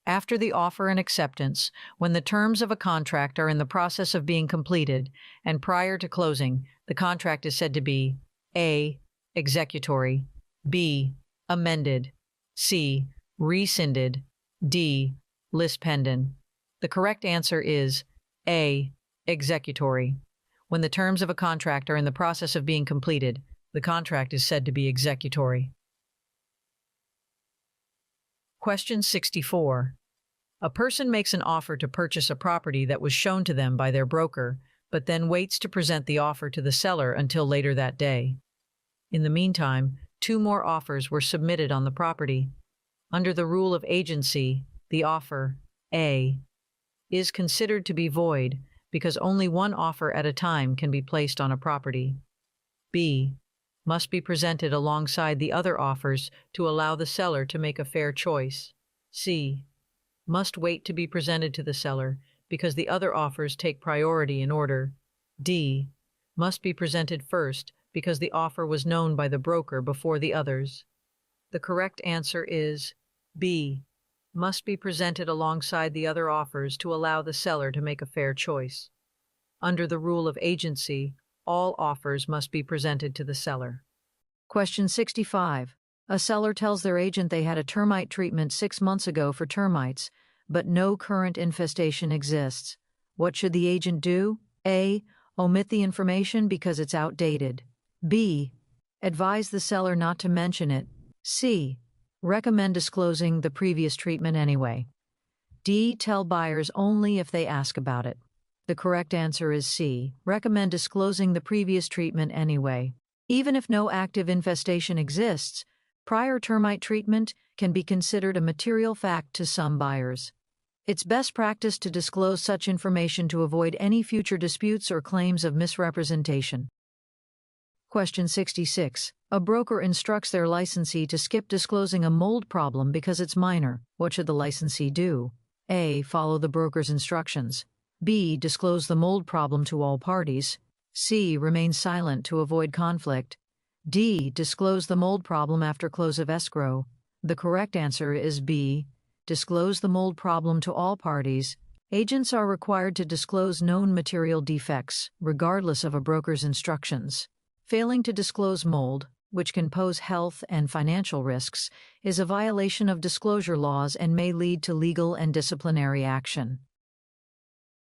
After the offer and acceptance, when the terms of a contract are in the process of being completed, and prior to closing, the contract is said to be A. Executory, B. Amended, C. Rescinded, D. Lis pendens. The correct answer is A. Executory. When the terms of a contract are in the process of being completed, the contract is said to be executory. Question 64. A person makes an offer to purchase a property that was shown to them by their broker, but then waits to present the offer to the seller until later that day. In the meantime, 2 more offers were submitted on the property. Under the rule of agency, the offer, A, is considered to be void because only 1 offer at a time can be placed on a property. B, must be presented alongside the other offers to allow the seller to make a fair choice. C, must wait to be presented to the seller because the other offers take priority in order. D, must be presented first because the offer was known by the broker before the others. The correct answer is B, must be presented alongside the other offers to allow the seller to make a fair choice. Under the rule of agency, all offers must be presented to the seller. Question 65. A seller tells their agent they had a termite treatment 6 months ago for termites, but no current infestation exists. What should the agent do? A, omit the information because it's outdated. B, advise the seller not to mention it. C, recommend disclosing the previous treatment anyway. D, tell buyers only if they ask about it. The correct answer is C, recommend disclosing the previous treatment anyway. Even if no active infestation exists, prior termite treatment can be considered a material fact to some buyers. It's best practice to disclose such information to avoid any future disputes or claims of misrepresentation. Question 66. A broker instructs their licensee to skip disclosing a mold problem because it's minor. What should the licensee do? A, follow the broker's instructions. B, disclose the mold problem to all parties. C, remain silent to avoid conflict. D, disclose the mold problem after close of escrow. The correct answer is B, disclose the mold problem to all parties. Agents are required to disclose known material defects, regardless of a broker's instructions. Failing to disclose mold, which can pose health and financial risks, is a violation of disclosure laws and may lead to legal and disciplinary action.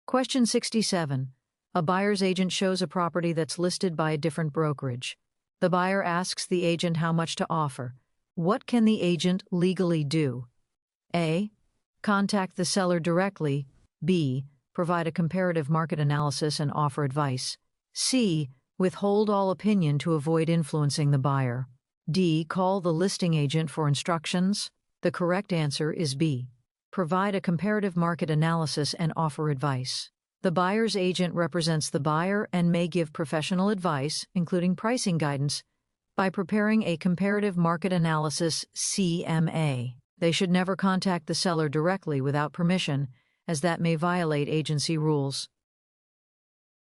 Question 67. A buyer's agent shows a property that's listed by a different brokerage. The buyer asks the agent how much to offer. What can the agent legally do? A, contact the seller directly. B, provide a comparative market analysis and offer advice. C, withhold all opinion to avoid influencing the buyer. D, call the listing agent for instructions. The correct answer is B, provide a comparative market analysis and offer advice. The buyer's agent represents the buyer and may give professional advice, including pricing guidance, by preparing a comparative market analysis CMA. They should never contact the seller directly without permission, as that may violate agency rules.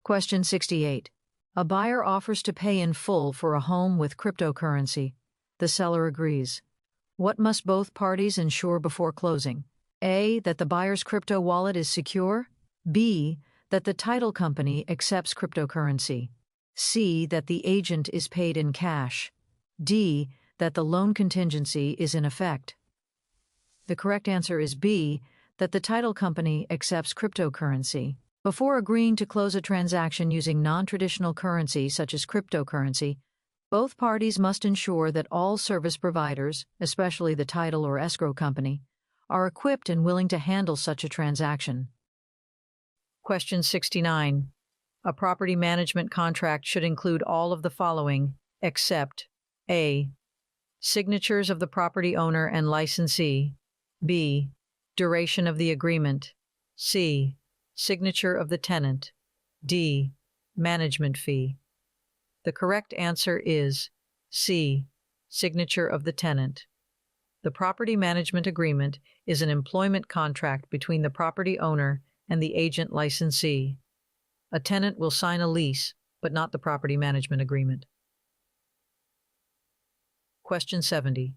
Question 68. A buyer offers to pay in full for a home with cryptocurrency. The seller agrees. What must both parties ensure before closing? A, that the buyer's crypto wallet is secure. B, that the title company accepts cryptocurrency. C, that the agent is paid in cash. D, that the loan contingency is in effect. The correct answer is B, that the title company accepts cryptocurrency. Before agreeing to close a transaction using non-traditional currency such as cryptocurrency, both parties must ensure that all service providers, especially the title or escrow company, are equipped and willing to handle such a transaction. Question 69. A property management contract should include all of the following, except A, signatures of the property owner and licensee. B, duration of the agreement. C, signature of the tenant. D, management fee. The correct answer is C, signature of the tenant. The property management agreement is an employment contract between the property owner and the agent licensee. A tenant will sign a lease, but not the property management agreement. Question 70.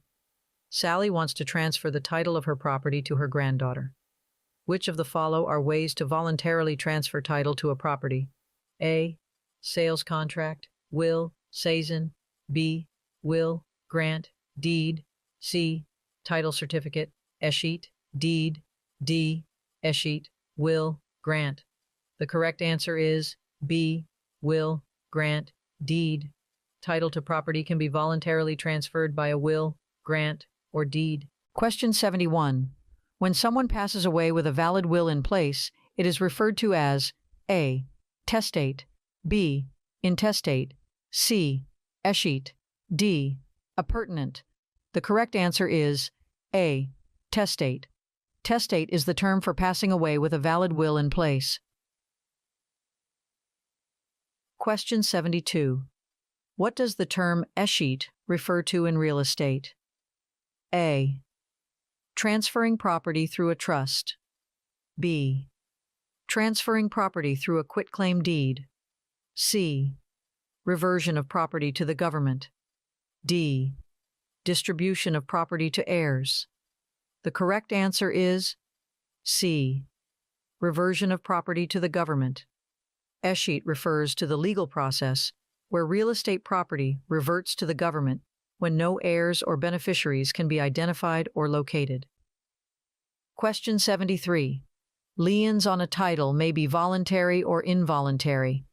Sally wants to transfer the title of her property to her granddaughter. Which of the following are ways to voluntarily transfer title to a property? A, sales contract. Will, seisin. B, will, grant, deed. C, title certificate, escheat, deed. D, escheat, will, grant. The correct answer is B, will, grant, deed. Title to property can be voluntarily transferred by a will, grant, or deed. Question 71. When someone passes away with a valid will in place, it is referred to as A. Testate, B. Intestate, C. Escheat, D. Appurtenant. The correct answer is A. Testate. Testate is the term for passing away with a valid will in place. Question 72. What does the term escheat refer to in real estate? A. Transferring property through a trust. B. Transferring property through a quitclaim deed. C. Reversion of property to the government. D. Distribution of property to heirs. The correct answer is C. Reversion of property to the government. Escheat refers to the legal process where real estate property reverts to the government when no heirs or beneficiaries can be identified or located. Question 73. Liens on a title may be voluntary or involuntary.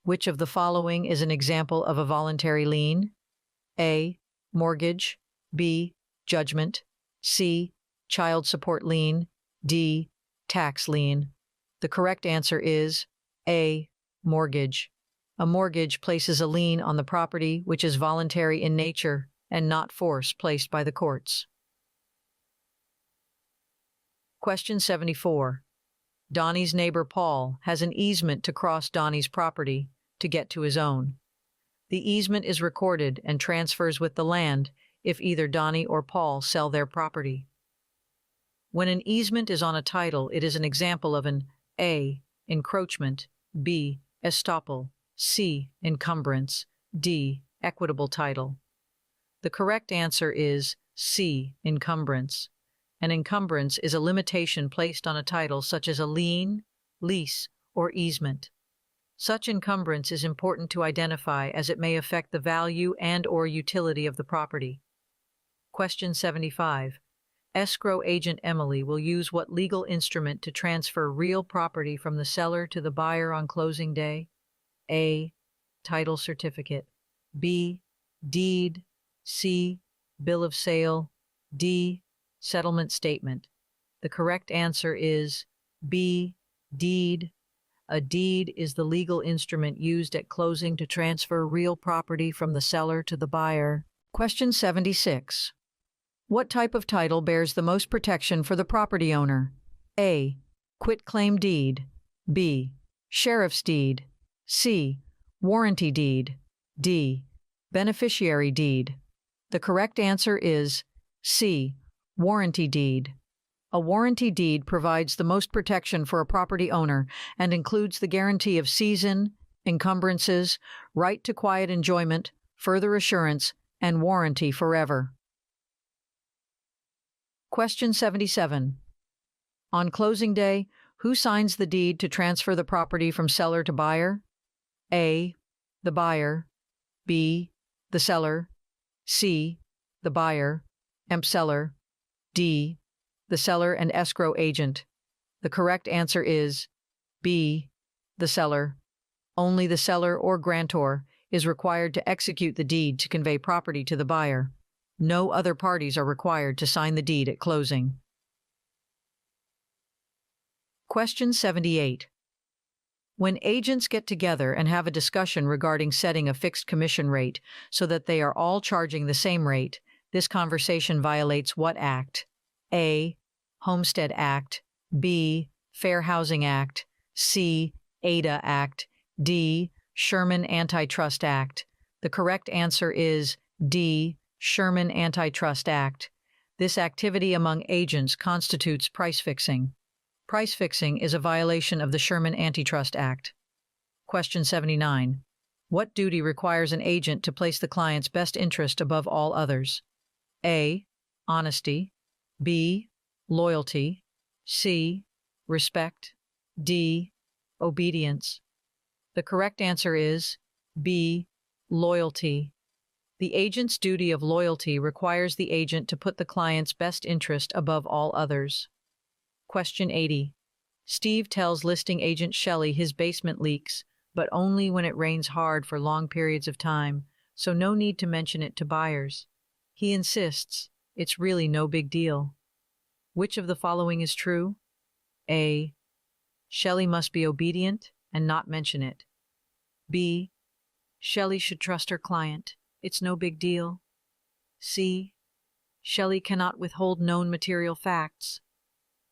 Which of the following is an example of a voluntary lien? A. Mortgage. B. Judgment. C. Child support lien. D. Tax lien. The correct answer is A. Mortgage. A mortgage places a lien on the property which is voluntary in nature and not force placed by the courts. Question 74. Donnie's neighbor Paul has an easement to cross Donnie's property to get to his own. The easement is recorded and transfers with the land if either Donnie or Paul sell their property. When an easement is on a title, it is an example of an A. Encroachment, B. Estoppel, C. Encumbrance, D. Equitable title. The correct answer is C. Encumbrance. An encumbrance is a limitation placed on a title such as a lien, lease, or easement. Such encumbrance is important to identify as it may affect the value and/or utility of the property. Question 75. Escrow agent Emily will use what legal instrument to transfer real property from the seller to the buyer on closing day? A. Title certificate. B. Deed. C. Bill of sale. D. Settlement statement. The correct answer is B. Deed. A deed is the legal instrument used at closing to transfer real property from the seller to the buyer. Question 76. What type of title bears the most protection for the property owner? A. Quitclaim deed. B. Sheriff's deed. C. Warranty deed. D. Beneficiary deed. The correct answer is C. Warranty deed. A warranty deed provides the most protection for a property owner and includes the guarantee of season, encumbrances, right to quiet enjoyment, further assurance, and warranty forever. Question 77. On closing day, who signs the deed to transfer the property from seller to buyer? A. The buyer. B. The seller. C. The buyer, seller. D. The seller and escrow agent. The correct answer is B. The seller. Only the seller or grantor is required to execute the deed to convey property to the buyer. No other parties are required to sign the deed at closing. Question 78. When agents get together and have a discussion regarding setting a fixed commission rate so that they are all charging the same rate, this conversation violates what act? A. Homestead Act. B. Fair Housing Act. C. ADA Act. D. Sherman Antitrust Act. The correct answer is D. Sherman Antitrust Act. This activity among agents constitutes price fixing. Price fixing is a violation of the Sherman Antitrust Act. Question 79. What duty requires an agent to place the client's best interest above all others? A. Honesty. B. Loyalty. C. Respect. D. Obedience. The correct answer is B. Loyalty. The agent's duty of loyalty requires the agent to put the client's best interest above all others. Question 80. Steve tells listing agent Shelley his basement leaks, but only when it rains hard for long periods of time, so no need to mention it to buyers. He insists it's really no big deal. Which of the following is true? A. Shelley must be obedient and not mention it. B. Shelley should trust her client. It's no big deal. C. Shelley cannot withhold known material facts.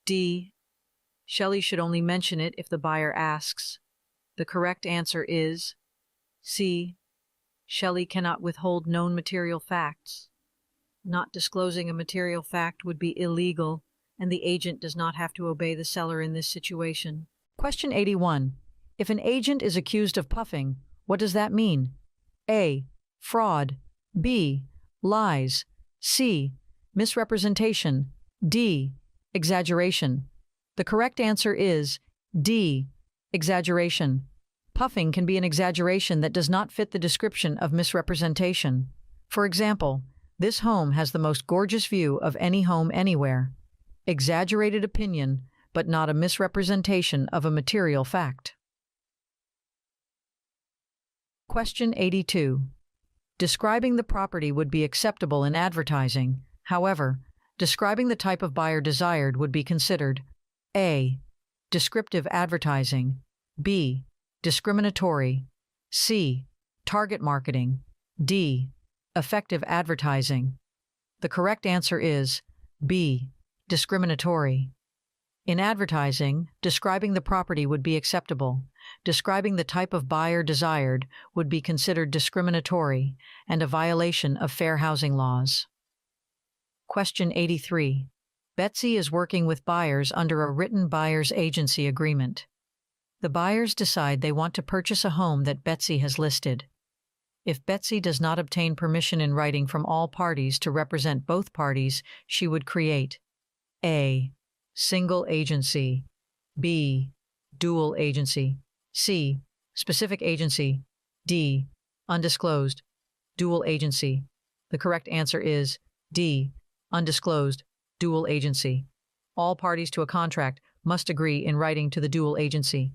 D. Shelley should only mention it if the buyer asks. The correct answer is C. Shelley cannot withhold known material facts. Not disclosing a material fact would be illegal, and the agent does not have to obey the seller in this situation. Question 81. If an agent is accused of puffing, what does that mean? A. Fraud. B. Lies. C. Misrepresentation. D. Exaggeration. The correct answer is D. Exaggeration. Puffing can be an exaggeration that does not fit the description of misrepresentation. For example, this home has the most gorgeous view of any home anywhere. Exaggerated opinion, but not a misrepresentation of a material fact. Question 82. Describing the property would be acceptable in advertising. However, describing the type of buyer desired would be considered A. Descriptive advertising. B. Discriminatory. C. Target marketing. D. Effective advertising. The correct answer is B. Discriminatory. In advertising, describing the property would be acceptable. Describing the type of buyer desired would be considered discriminatory and a violation of fair housing laws. Question 83. Betsy is working with buyers under a written buyer's agency agreement. The buyers decide they want to purchase a home that Betsy has listed. If Betsy does not obtain permission in writing from all parties to represent both parties, she would create A. Single agency. B. Dual agency. C. Specific agency. D. Undisclosed. Dual agency. The correct answer is D. Undisclosed. Dual agency. All parties to a contract must agree in writing to the dual agency.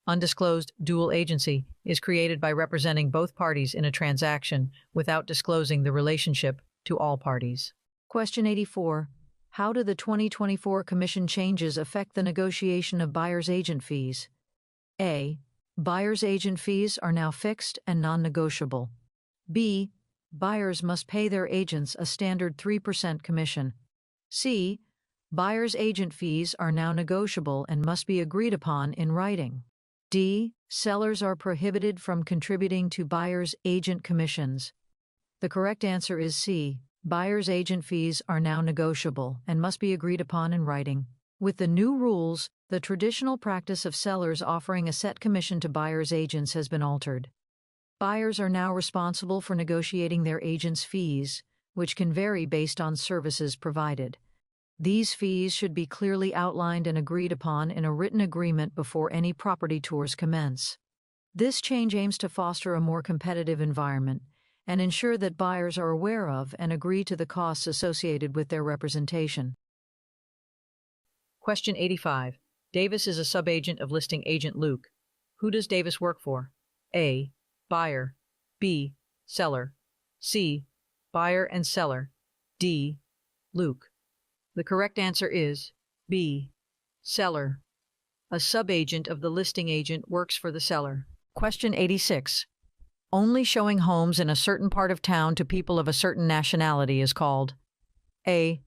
Undisclosed dual agency is created by representing both parties in a transaction without disclosing the relationship to all parties. Question 84. How do the 2024 Commission changes affect the negotiation of buyer's agent fees? A. Buyer's agent fees are now fixed and non-negotiable. B. Buyers must pay their agents a standard 3% commission. C. Buyer's agent fees are now negotiable and must be agreed upon in writing. D. Sellers are prohibited from contributing to buyer's agent commissions. The correct answer is C. Buyer's agent fees are now negotiable and must be agreed upon in writing. With the new rules, the traditional practice of sellers offering a set commission to buyer's agents has been altered. Buyers are now responsible for negotiating their agents' fees, which can vary based on services provided. These fees should be clearly outlined and agreed upon in a written agreement before any property tours commence. This change aims to foster a more competitive environment and ensure that buyers are aware of and agree to the costs associated with their representation. Question 85. Davis is a subagent of listing agent Luke. Who does Davis work for? A. Buyer. B. Seller. C. Buyer and seller. D. Luke. The correct answer is B. Seller. A subagent of the listing agent works for the seller. Question 86. Only showing homes in a certain part of town to people of a certain nationality is called A.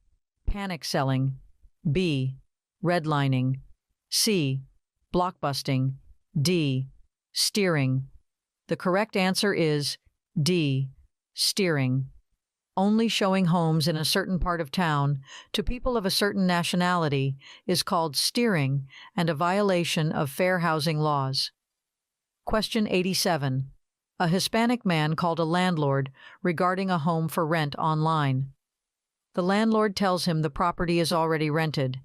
Panic selling. B. Redlining. C. Blockbusting. D. Steering. The correct answer is D. Steering. Only showing homes in a certain part of town to people of a certain nationality is called steering and a violation of fair housing laws. Question 87. A Hispanic man called a landlord regarding a home for rent online. The landlord tells him the property is already rented.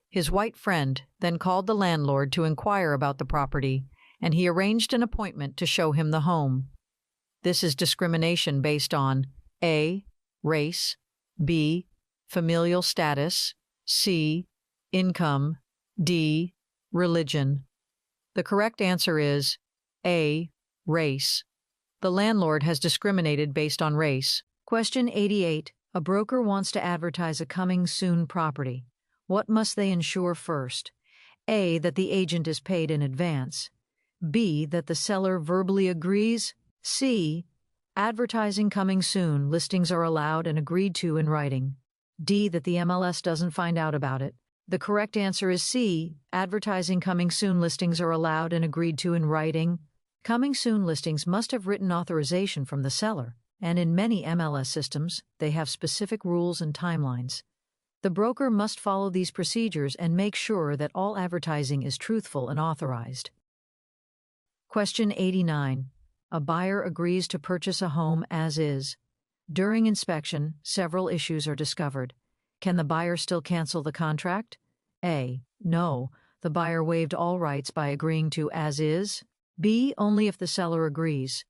His white friend then called the landlord to inquire about the property, and he arranged an appointment to show him the home. This is discrimination based on A. Race. B. Familial status. C. Income. D. Religion. The correct answer is A. Race. The landlord has discriminated based on race. Question 88. A broker wants to advertise a coming soon property. What must they ensure first? A. That the agent is paid in advance. B. That the seller verbally agrees. C. Advertising coming soon, listings are allowed and agreed to in writing. D. That the MLS doesn't find out about it. The correct answer is C. Advertising coming soon, listings are allowed and agreed to in writing. Coming soon listings must have written authorization from the seller, and in many MLS systems, they have specific rules and timelines. The broker must follow these procedures and make sure that all advertising is truthful and authorized. Question 89. A buyer agrees to purchase a home as is. During inspection, several issues are discovered. Can the buyer still cancel the contract? A. No. The buyer waived all rights by agreeing to as is. B. Only if the seller agrees.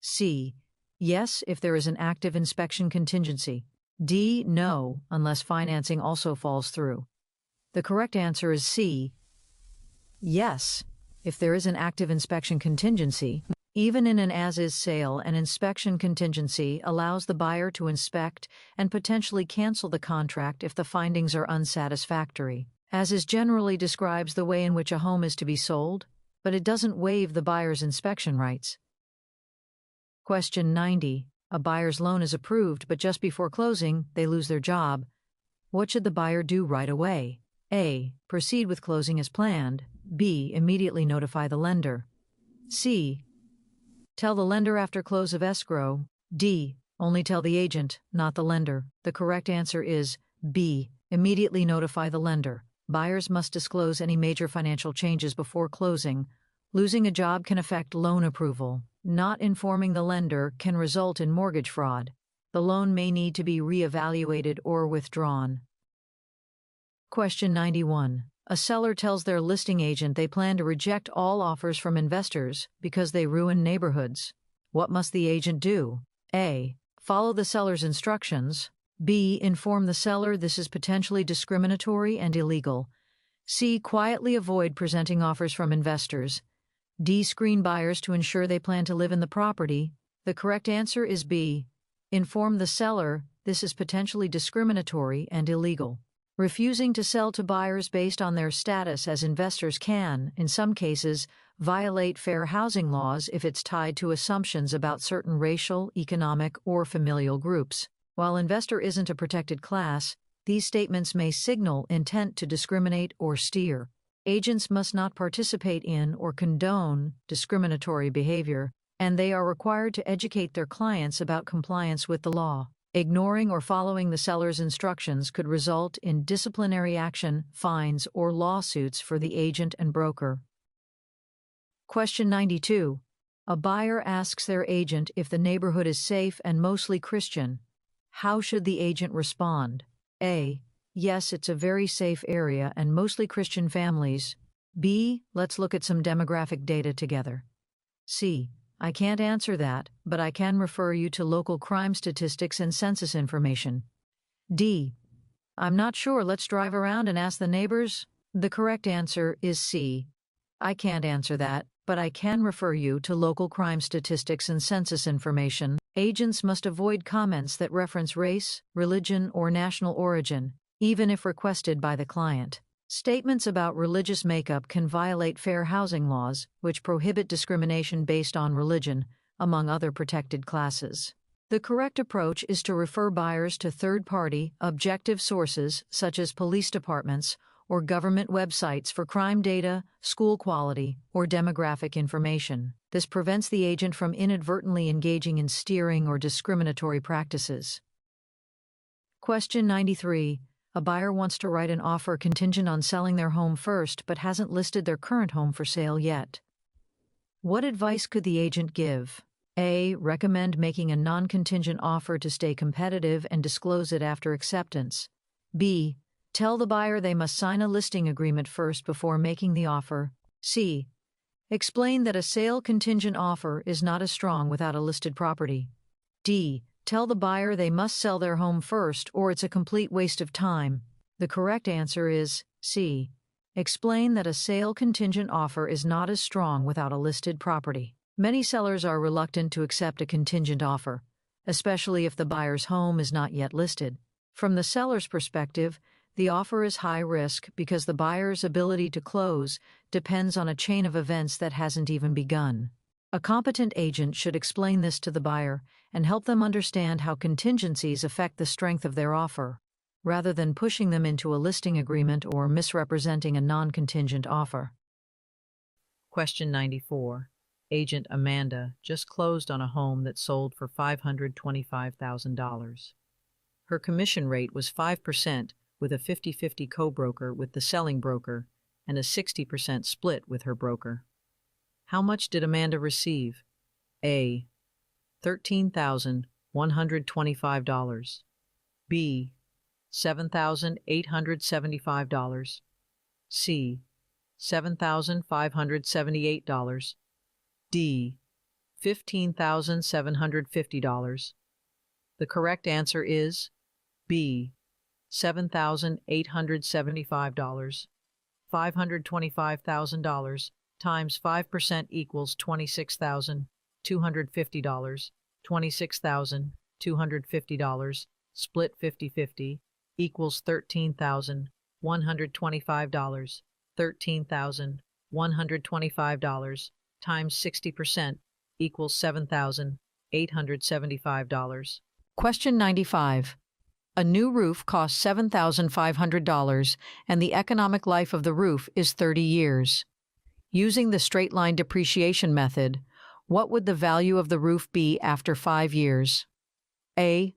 C. Yes, if there is an active inspection contingency. D. No, unless financing also falls through. The correct answer is C. Yes, if there is an active inspection contingency. Even in an as-is sale, an inspection contingency allows the buyer to inspect and potentially cancel the contract if the findings are unsatisfactory. As-is generally describes the way in which a home is to be sold, but it doesn't waive the buyer's inspection rights. Question 90. A buyer's loan is approved, but just before closing, they lose their job. What should the buyer do right away? A. Proceed with closing as planned. B. Immediately notify the lender. C. Tell the lender after close of escrow. D. Only tell the agent, not the lender. The correct answer is B. Immediately notify the lender. Buyers must disclose any major financial changes before closing. Losing a job can affect loan approval. Not informing the lender can result in mortgage fraud. The loan may need to be reevaluated or withdrawn. Question 91. A seller tells their listing agent they plan to reject all offers from investors because they ruin neighborhoods. What must the agent do? A. Follow the seller's instructions. B. Inform the seller this is potentially discriminatory and illegal. C. Quietly avoid presenting offers from investors. D. Screen buyers to ensure they plan to live in the property. The correct answer is B. Inform the seller this is potentially discriminatory and illegal. Refusing to sell to buyers based on their status as investors can, in some cases, violate fair housing laws if it's tied to assumptions about certain racial, economic, or familial groups. While investor isn't a protected class, these statements may signal intent to discriminate or steer. Agents must not participate in or condone discriminatory behavior, and they are required to educate their clients about compliance with the law. Ignoring or following the seller's instructions could result in disciplinary action, fines, or lawsuits for the agent and broker. Question 92. A buyer asks their agent if the neighborhood is safe and mostly Christian. How should the agent respond? A. Yes, it's a very safe area and mostly Christian families. B. Let's look at some demographic data together. C. I can't answer that, but I can refer you to local crime statistics and census information. D. I'm not sure, let's drive around and ask the neighbors. The correct answer is C. I can't answer that, but I can refer you to local crime statistics and census information. Agents must avoid comments that reference race, religion, or national origin, even if requested by the client. Statements about religious makeup can violate fair housing laws, which prohibit discrimination based on religion, among other protected classes. The correct approach is to refer buyers to third-party, objective sources such as police departments or government websites for crime data, school quality, or demographic information. This prevents the agent from inadvertently engaging in steering or discriminatory practices. Question 93. A buyer wants to write an offer contingent on selling their home first but hasn't listed their current home for sale yet. What advice could the agent give? A. Recommend making a non-contingent offer to stay competitive and disclose it after acceptance. B. Tell the buyer they must sign a listing agreement first before making the offer. C. Explain that a sale contingent offer is not as strong without a listed property. D. Tell the buyer they must sell their home first or it's a complete waste of time. The correct answer is C. Explain that a sale contingent offer is not as strong without a listed property. Many sellers are reluctant to accept a contingent offer, especially if the buyer's home is not yet listed. From the seller's perspective, the offer is high risk because the buyer's ability to close depends on a chain of events that hasn't even begun. A competent agent should explain this to the buyer and help them understand how contingencies affect the strength of their offer, rather than pushing them into a listing agreement or misrepresenting a non-contingent offer. Question 94. Agent Amanda just closed on a home that sold for $525,000. Her commission rate was 5% with a 50-50 co-broker with the selling broker and a 60% split with her broker. How much did Amanda receive? A. $13,125. B. $7,875. C. $7,578. D. $15,750. The correct answer is B. $7,875. $525,000 times 5% equals $26,250. $26,250 split 50-50 equals $13,125. $13,125 times 60% equals $7,875. Question 95. A new roof costs $7,500 and the economic life of the roof is 30 years. Using the straight-line depreciation method, what would the value of the roof be after 5 years? A.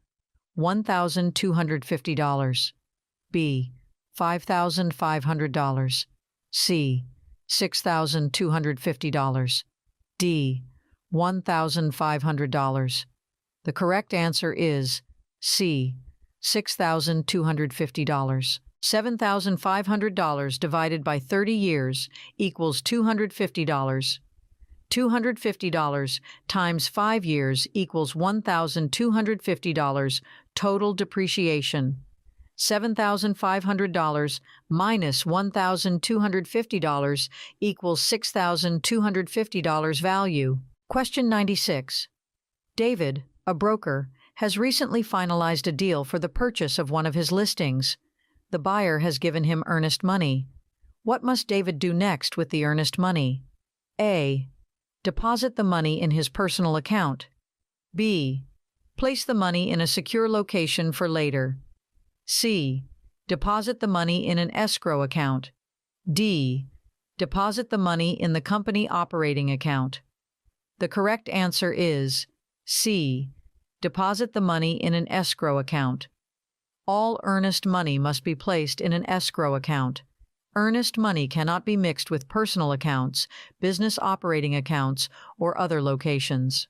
$1,250. B. $5,500. C. $6,250. D. $1,500. The correct answer is C. $6,250. $7,500 divided by 30 years equals $250. $250 times 5 years equals $1,250 total depreciation. $7,500 minus $1,250 equals $6,250 value. Question 96. David, a broker, has recently finalized a deal for the purchase of one of his listings. The buyer has given him earnest money. What must David do next with the earnest money? A. Deposit the money in his personal account. B. Place the money in a secure location for later. C. Deposit the money in an escrow account. D. Deposit the money in the company operating account. The correct answer is C. Deposit the money in an escrow account. All earnest money must be placed in an escrow account. Earnest money cannot be mixed with personal accounts, business operating accounts, or other locations.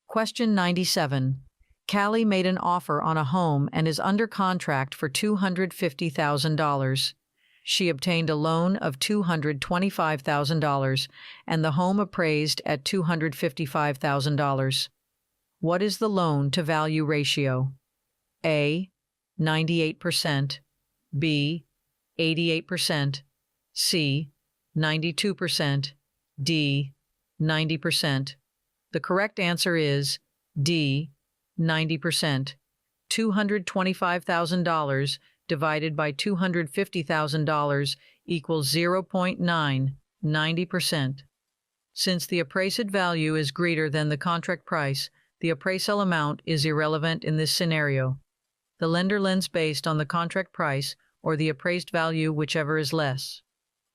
Question 97. Callie made an offer on a home and is under contract for $250,000. She obtained a loan of $225,000 and the home appraised at $255,000. What is the loan-to-value ratio? A. 98%. B. 88%. C. 92%. D. 90%. The correct answer is D. 90%. $225,000 divided by $250,000 equals 0.9, 90%. Since the appraised value is greater than the contract price, the appraisal amount is irrelevant in this scenario. The lender lends based on the contract price or the appraised value, whichever is less.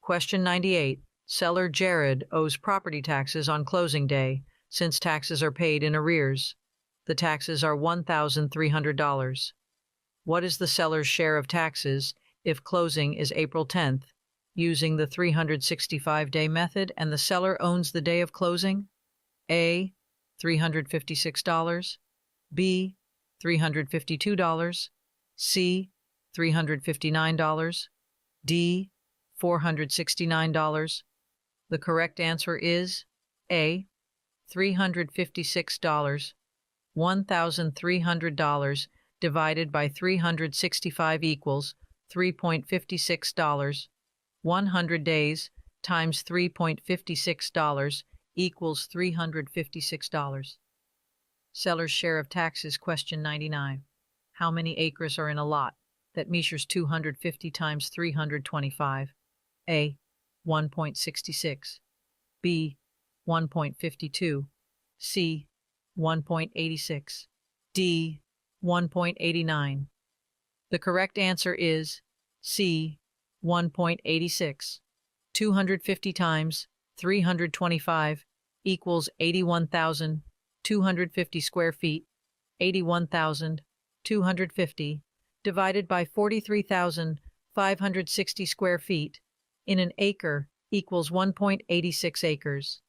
Question 98. Seller Jared owes property taxes on closing day, since taxes are paid in arrears. The taxes are $1,300. What is the seller's share of taxes if closing is April 10th, using the 365-day method and the seller owns the day of closing? A. $356. B. $352. C. $359. D. $469. The correct answer is A. $356. $1,300 divided by 365 equals $3.56. 100 days times $3.56 equals $356. Seller's share of taxes, question 99. How many acres are in a lot that measures 250 times 325? A. 1.66. B. 1.52. C. 1.86. D. 1.89. The correct answer is C. 1.86. 250 times 325 equals 81,250 square feet. 81,250 divided by 43,560 square feet in an acre equals 1.86 acres.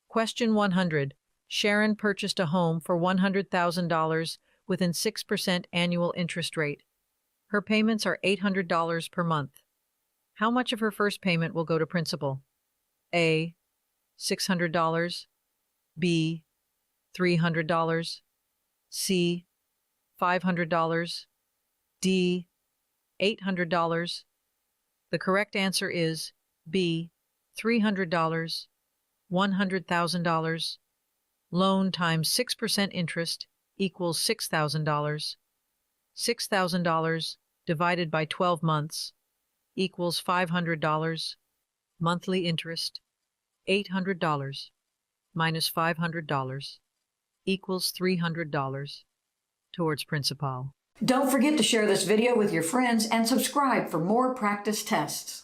Question 100. Sharon purchased a home for $100,000 within 6% annual interest rate. Her payments are $800 per month. How much of her first payment will go to principal? A. $600. B. $300. C. $500. D. $800. The correct answer is B. $300. $100,000. Loan times 6% interest equals $6,000. $6,000 divided by 12 months equals $500. Monthly interest, $800 minus $500 equals $300 towards principal. Don't forget to share this video with your friends and subscribe for more practice tests.